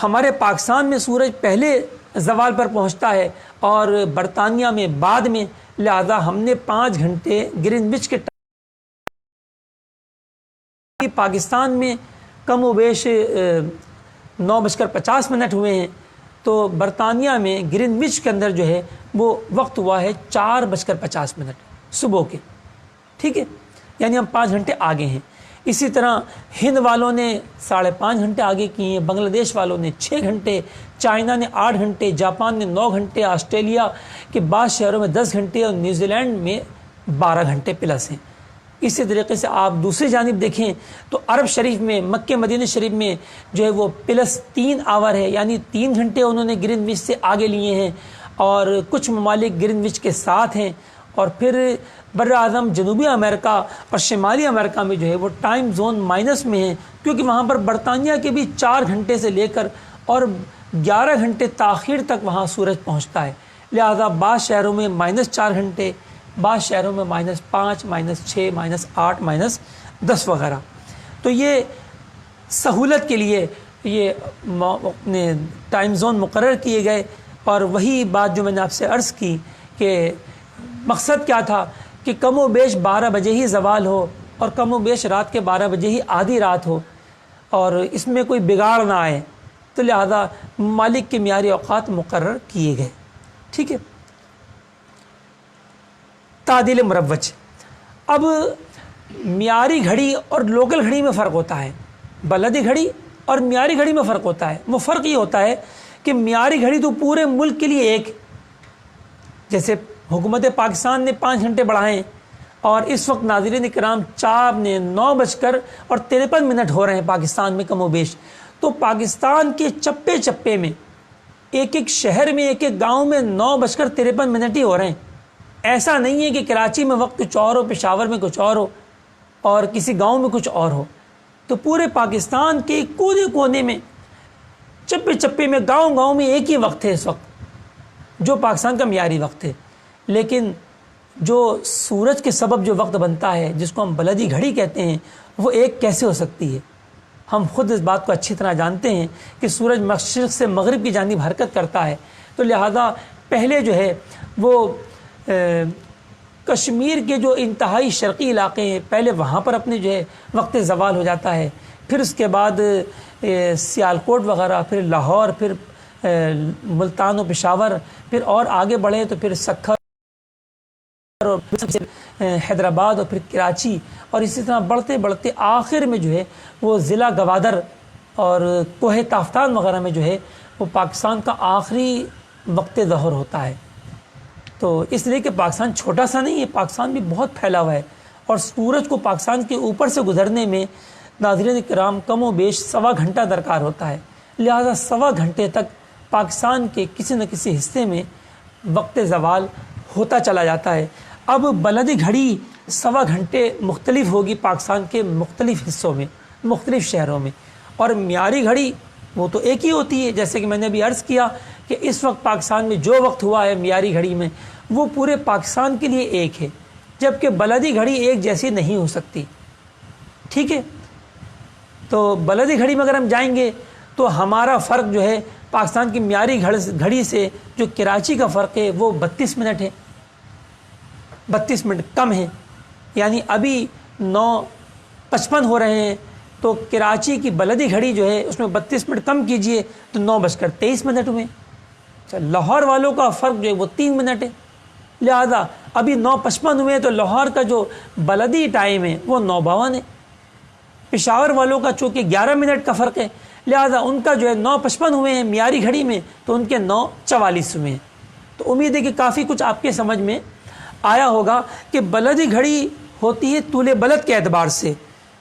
ہمارے پاکستان میں سورج پہلے زوال پر پہنچتا ہے اور برطانیہ میں بعد میں، لہذا ہم نے 5 گھنٹے گرین وچ کے پاکستان میں کم و بیش 9:50 ہوئے ہیں، تو برطانیہ میں گرینوچ کے اندر جو ہے وہ وقت ہوا ہے 4:50 صبح کے، ٹھیک ہے، یعنی ہم 5 گھنٹے آگے ہیں۔ اسی طرح ہند والوں نے 5.5 گھنٹے آگے کیے ہیں، بنگلہ دیش والوں نے 6 گھنٹے، چائنا نے 8 گھنٹے، جاپان نے 9 گھنٹے، آسٹریلیا کے بعض شہروں میں 10 گھنٹے اور نیوزی لینڈ میں 12 گھنٹے پلس ہیں۔ اسی طریقے سے آپ دوسری جانب دیکھیں تو عرب شریف میں، مکہ مدینہ شریف میں جو ہے وہ +3 آور ہے، یعنی 3 گھنٹے انہوں نے گرینوچ سے آگے لیے ہیں، اور کچھ ممالک گرینوچ کے ساتھ ہیں۔ اور پھر بر اعظم جنوبی امریکہ اور شمالی امریکہ میں جو ہے وہ ٹائم زون مائنس میں ہیں، کیونکہ وہاں پر برطانیہ کے بھی 4 گھنٹے سے لے کر اور 11 گھنٹے تاخیر تک وہاں سورج پہنچتا ہے، لہذا بعض شہروں میں -4 گھنٹے، بعض شہروں میں -5، -6، -8، -10 وغیرہ۔ تو یہ سہولت کے لیے یہ ٹائم زون مقرر کیے گئے، اور وہی بات جو میں نے آپ سے عرض کی کہ مقصد کیا تھا کہ کم و بیش 12 بجے ہی زوال ہو، اور کم و بیش رات کے 12 بجے ہی آدھی رات ہو، اور اس میں کوئی بگاڑ نہ آئے، تو لہذا ممالک کے معیاری اوقات مقرر کیے گئے، ٹھیک ہے۔ تعدیل مروج۔ اب معیاری گھڑی اور لوکل گھڑی میں فرق ہوتا ہے، بلدی گھڑی اور معیاری گھڑی میں فرق ہوتا ہے۔ وہ فرق یہ ہوتا ہے کہ معیاری گھڑی تو پورے ملک کے لیے ایک، جیسے حکومت پاکستان نے 5 گھنٹے بڑھائے، اور اس وقت ناظرین کرام 9:53 ہو رہے ہیں پاکستان میں کم و بیش، تو پاکستان کے چپے چپے میں، ایک ایک شہر میں، ایک ایک گاؤں میں 9:53 ہی ہو رہے ہیں۔ ایسا نہیں ہے کہ کراچی میں وقت کچھ اور ہو، پشاور میں کچھ اور ہو، اور کسی گاؤں میں کچھ اور ہو۔ تو پورے پاکستان کے کونے کونے میں، چپے چپے میں، گاؤں گاؤں میں ایک ہی وقت ہے اس وقت، جو پاکستان کا معیاری وقت ہے۔ لیکن جو سورج کے سبب جو وقت بنتا ہے، جس کو ہم بلدی گھڑی کہتے ہیں، وہ ایک کیسے ہو سکتی ہے؟ ہم خود اس بات کو اچھی طرح جانتے ہیں کہ سورج مشرق سے مغرب کی جانب حرکت کرتا ہے، تو لہذا پہلے جو ہے وہ کشمیر کے جو انتہائی شرقی علاقے ہیں، پہلے وہاں پر اپنے جو ہے وقت زوال ہو جاتا ہے، پھر اس کے بعد سیالکوٹ وغیرہ، پھر لاہور، پھر ملتان و پشاور، پھر اور آگے بڑھے تو پھر سکھر اور حیدرآباد، اور پھر کراچی، اور اسی طرح بڑھتے بڑھتے آخر میں جو ہے وہ ضلع گوادر اور کوہ تافتان وغیرہ میں جو ہے وہ پاکستان کا آخری وقت ظہر ہوتا ہے۔ تو اس لیے کہ پاکستان چھوٹا سا نہیں ہے، پاکستان بھی بہت پھیلا ہوا ہے، اور سورج کو پاکستان کے اوپر سے گزرنے میں ناظرین کرام کم و بیش 1.25 گھنٹہ درکار ہوتا ہے، لہذا 1.25 گھنٹے تک پاکستان کے کسی نہ کسی حصے میں وقت زوال ہوتا چلا جاتا ہے۔ اب بلدی گھڑی 1.25 گھنٹے مختلف ہوگی پاکستان کے مختلف حصوں میں، مختلف شہروں میں، اور معیاری گھڑی وہ تو ایک ہی ہوتی ہے، جیسے کہ میں نے ابھی عرض کیا کہ اس وقت پاکستان میں جو وقت ہوا ہے معیاری گھڑی میں، وہ پورے پاکستان کے لیے ایک ہے، جبکہ بلدی گھڑی ایک جیسی نہیں ہو سکتی، ٹھیک ہے۔ تو بلدی گھڑی میں اگر ہم جائیں گے تو ہمارا فرق جو ہے پاکستان کی معیاری گھڑی سے جو کراچی کا فرق ہے وہ 32 منٹ ہے، 32 منٹ کم ہے، یعنی ابھی 9:55 ہو رہے ہیں، تو کراچی کی بلدی گھڑی جو ہے اس میں 32 منٹ کم کیجئے تو 9:23 ہوئے۔ لاہور والوں کا فرق جو ہے وہ 3 منٹ ہے، لہذا ابھی 9:55 ہوئے تو لاہور کا جو بلدی ٹائم ہے وہ 9:52 ہے۔ پشاور والوں کا چونکہ 11 منٹ کا فرق ہے، لہذا ان کا جو ہے 9:55 ہوئے ہیں معیاری گھڑی میں، تو ان کے 9:44 ہوئے ہیں۔ تو امید ہے کہ کافی کچھ آپ کے سمجھ میں آیا ہوگا کہ بلدی گھڑی ہوتی ہے طول بلد کے اعتبار سے،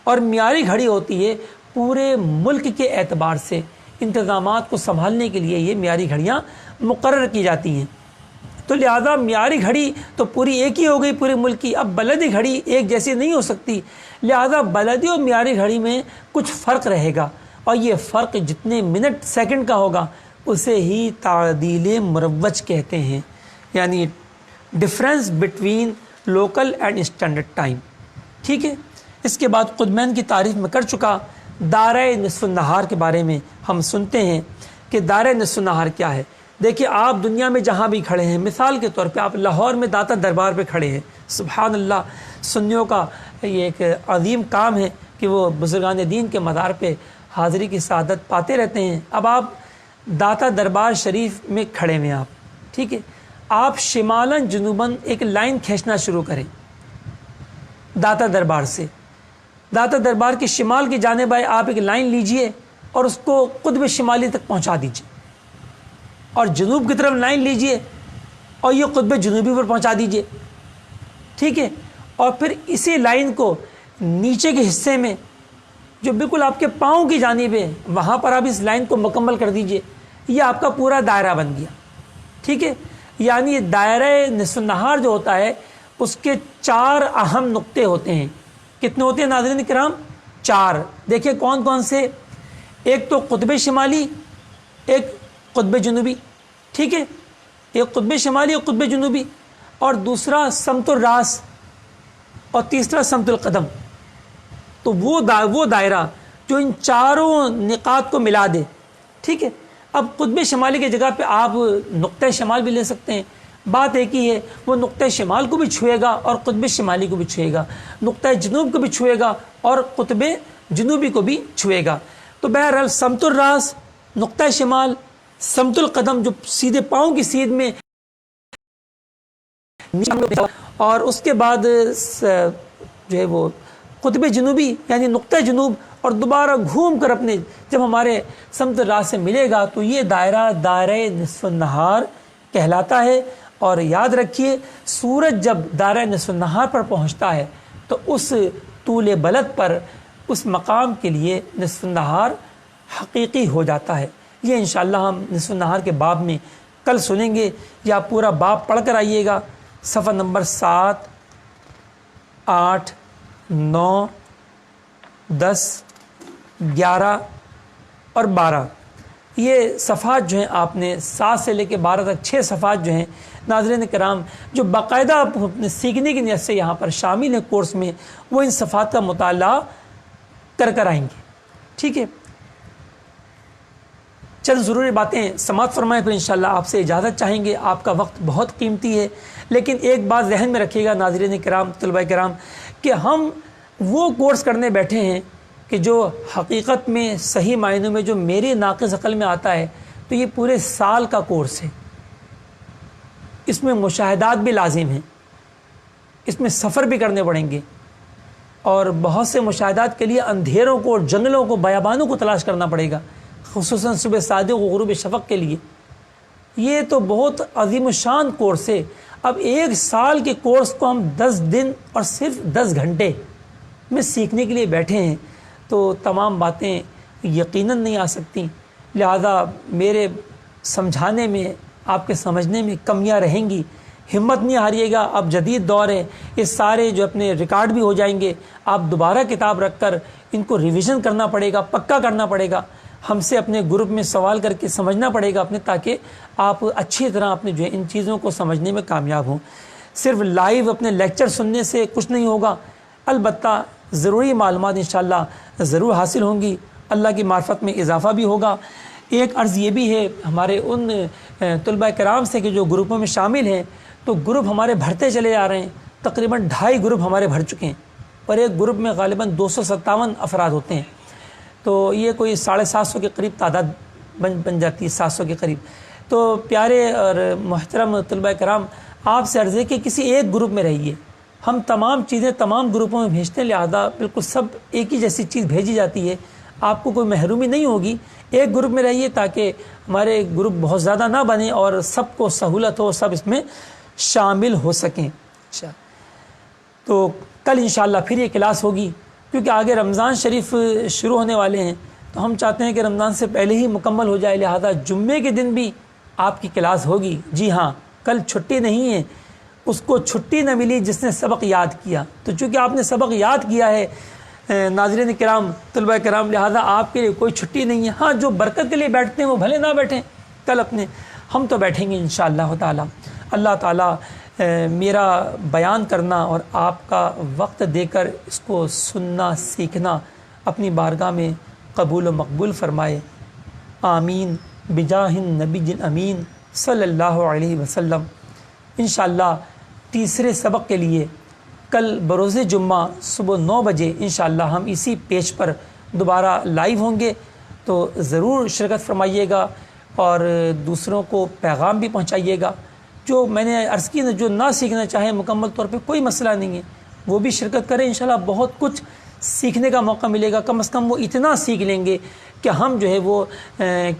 اور معیاری گھڑی ہوتی ہے پورے ملک کے اعتبار سے۔ انتظامات کو سنبھالنے کے لیے یہ معیاری گھڑیاں مقرر کی جاتی ہیں، تو لہذا معیاری گھڑی تو پوری ایک ہی ہو گئی پورے ملک کی۔ اب بلدی گھڑی ایک جیسی نہیں ہو سکتی، لہذا بلدی اور معیاری گھڑی میں کچھ فرق رہے گا، اور یہ فرق جتنے منٹ سیکنڈ کا ہوگا اسے ہی تعدیل مروج کہتے ہیں، یعنی difference between local and standard time, ٹھیک ہے۔ اس کے بعد قطبین کی تعریف میں کر چکا، دائرہ نصف النہار کے بارے میں ہم سنتے ہیں کہ دائرہ نصف النہار کیا ہے۔ دیکھیے آپ دنیا میں جہاں بھی کھڑے ہیں، مثال کے طور پہ آپ لاہور میں داتا دربار پہ کھڑے ہیں، سبحان اللہ، سنیوں کا یہ ایک عظیم کام ہے کہ وہ بزرگان دین کے مزار پہ حاضری کی سعادت پاتے رہتے ہیں۔ اب آپ داتا دربار شریف میں کھڑے ہوئے ہیں آپ، ٹھیک ہے، آپ شمالاً جنوباً ایک لائن کھینچنا شروع کریں داتا دربار سے۔ داتا دربار کے شمال کی جانب آئے آپ ایک لائن لیجئے اور اس کو قطب شمالی تک پہنچا دیجئے، اور جنوب کی طرف لائن لیجئے اور یہ قطب جنوبی پر پہنچا دیجئے، ٹھیک ہے، اور پھر اسی لائن کو نیچے کے حصے میں جو بالکل آپ کے پاؤں کی جانب ہے وہاں پر آپ اس لائن کو مکمل کر دیجئے۔ یہ آپ کا پورا دائرہ بن گیا، ٹھیک ہے۔ یعنی یہ دائرہ نصف النہار جو ہوتا ہے اس کے 4 اہم نقطے ہوتے ہیں۔ کتنے ہوتے ہیں ناظرین کرام؟ 4۔ دیکھیں کون کون سے؟ ایک تو قطب شمالی، ایک قطب جنوبی، ٹھیک ہے، ایک قطب شمالی اور قطب جنوبی، اور دوسرا سمت الراس، اور تیسرا سمت القدم۔ تو وہ دائرہ جو ان چاروں نقاط کو ملا دے، ٹھیک ہے۔ اب قطب شمالی کی جگہ پہ آپ نقطہ شمال بھی لے سکتے ہیں، بات ایک ہی ہے، وہ نقطہ شمال کو بھی چھوئے گا اور قطب شمالی کو بھی چھوئے گا، نقطہ جنوب کو بھی چھوئے گا اور قطب جنوبی کو بھی چھوئے گا۔ تو بہرحال سمت الراس، نقطہ شمال، سمت القدم جو سیدھے پاؤں کی سیدھ میں، اور اس کے بعد جو ہے وہ قطب جنوبی یعنی نقطہ جنوب، اور دوبارہ گھوم کر اپنے جب ہمارے سمت راس سے ملے گا تو یہ دائرہ نصف النہار کہلاتا ہے۔ اور یاد رکھیے سورج جب دائرہ نصف النہار پر پہنچتا ہے تو اس طول بلد پر اس مقام کے لیے نصف النہار حقیقی ہو جاتا ہے۔ یہ انشاءاللہ ہم نصف النہار کے باب میں کل سنیں گے، یا پورا باب پڑھ کر آئیے گا، صفحہ نمبر 7، 8، 9، 10، 11 اور 12۔ یہ صفحات جو ہیں آپ نے 7 سے لے کے 12 تک 6 صفحات جو ہیں ناظرین کرام جو باقاعدہ اپنے سیکھنے کی نیت سے یہاں پر شامل ہیں کورس میں، وہ ان صفحات کا مطالعہ کر آئیں گے، ٹھیک ہے۔ چند ضروری باتیں سماعت فرمائیں، پھر انشاءاللہ آپ سے اجازت چاہیں گے۔ آپ کا وقت بہت قیمتی ہے، لیکن ایک بات ذہن میں رکھیے گا ناظرین کرام، طلباء کرام، کہ ہم وہ کورس کرنے بیٹھے ہیں کہ جو حقیقت میں صحیح معنوں میں جو میری ناقص عقل میں آتا ہے تو یہ پورے سال کا کورس ہے۔ اس میں مشاہدات بھی لازم ہیں، اس میں سفر بھی کرنے پڑیں گے، اور بہت سے مشاہدات کے لیے اندھیروں کو، جنگلوں کو، بیابانوں کو تلاش کرنا پڑے گا، خصوصاً صبح صادق و غروب شفق کے لیے۔ یہ تو بہت عظیم الشان کورس ہے۔ اب 1 سال کے کورس کو ہم 10 دن اور صرف 10 گھنٹے میں سیکھنے کے لیے بیٹھے ہیں تو تمام باتیں یقیناً نہیں آ سکتی، لہذا میرے سمجھانے میں، آپ کے سمجھنے میں کمیاں رہیں گی۔ ہمت نہیں ہاریے گا، اب جدید دور ہے، یہ سارے جو اپنے ریکارڈ بھی ہو جائیں گے، آپ دوبارہ کتاب رکھ کر ان کو ریویژن کرنا پڑے گا، پکا کرنا پڑے گا، ہم سے اپنے گروپ میں سوال کر کے سمجھنا پڑے گا اپنے، تاکہ آپ اچھی طرح اپنے جو ہے ان چیزوں کو سمجھنے میں کامیاب ہوں۔ صرف لائیو اپنے لیکچر سننے سے کچھ نہیں ہوگا، البتہ ضروری معلومات انشاءاللہ ضرور حاصل ہوں گی، اللہ کی معرفت میں اضافہ بھی ہوگا۔ ایک عرض یہ بھی ہے ہمارے ان طلباء کرام سے کہ جو گروپوں میں شامل ہیں، تو گروپ ہمارے بھرتے چلے جا رہے ہیں، تقریباً 2.5 گروپ ہمارے بھر چکے ہیں، اور ایک گروپ میں غالباً 257 افراد ہوتے ہیں، تو یہ کوئی 750 کے قریب تعداد بن جاتی ہے، 700 کے قریب۔ تو پیارے اور محترم طلباء کرام، آپ سے عرض ہے کہ کسی ایک گروپ میں رہیے، ہم تمام چیزیں تمام گروپوں میں بھیجتے ہیں، لہذا بالکل سب ایک ہی جیسی چیز بھیجی جاتی ہے، آپ کو کوئی محرومی نہیں ہوگی۔ ایک گروپ میں رہیے تاکہ ہمارے گروپ بہت زیادہ نہ بنے اور سب کو سہولت ہو، سب اس میں شامل ہو سکیں۔ اچھا، تو کل انشاءاللہ پھر یہ کلاس ہوگی، کیونکہ آگے رمضان شریف شروع ہونے والے ہیں، تو ہم چاہتے ہیں کہ رمضان سے پہلے ہی مکمل ہو جائے، لہذا جمعے کے دن بھی آپ کی کلاس ہوگی۔ جی ہاں، کل چھٹی نہیں ہے، اس کو چھٹی نہ ملی جس نے سبق یاد کیا، تو چونکہ آپ نے سبق یاد کیا ہے ناظرین کرام، طلباء کرام، لہذا آپ کے لیے کوئی چھٹی نہیں ہے۔ ہاں، جو برکت کے لیے بیٹھتے ہیں وہ بھلے نہ بیٹھیں کل اپنے، ہم تو بیٹھیں گے انشاءاللہ تعالی۔ اللہ تعالی میرا بیان کرنا اور آپ کا وقت دے کر اس کو سننا سیکھنا اپنی بارگاہ میں قبول و مقبول فرمائے، آمین بجاہ النبی الامین صلی اللہ علیہ وسلم۔ انشاءاللہ تیسرے سبق کے لیے کل بروز جمعہ صبح 9 بجے انشاءاللہ ہم اسی پیج پر دوبارہ لائیو ہوں گے، تو ضرور شرکت فرمائیے گا اور دوسروں کو پیغام بھی پہنچائیے گا۔ جو میں نے عرض کی جو نہ سیکھنا چاہیں مکمل طور پہ کوئی مسئلہ نہیں ہے، وہ بھی شرکت کریں، انشاءاللہ بہت کچھ سیکھنے کا موقع ملے گا۔ کم از کم وہ اتنا سیکھ لیں گے کہ ہم جو ہے وہ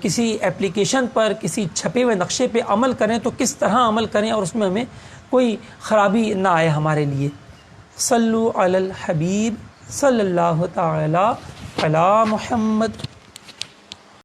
کسی اپلیکیشن پر کسی چھپے ہوئے نقشے پہ عمل کریں تو کس طرح عمل کریں اور اس میں ہمیں کوئی خرابی نہ آئے ہمارے لیے۔ صلو علی الحبیب صلی اللہ تعالی علی محمد۔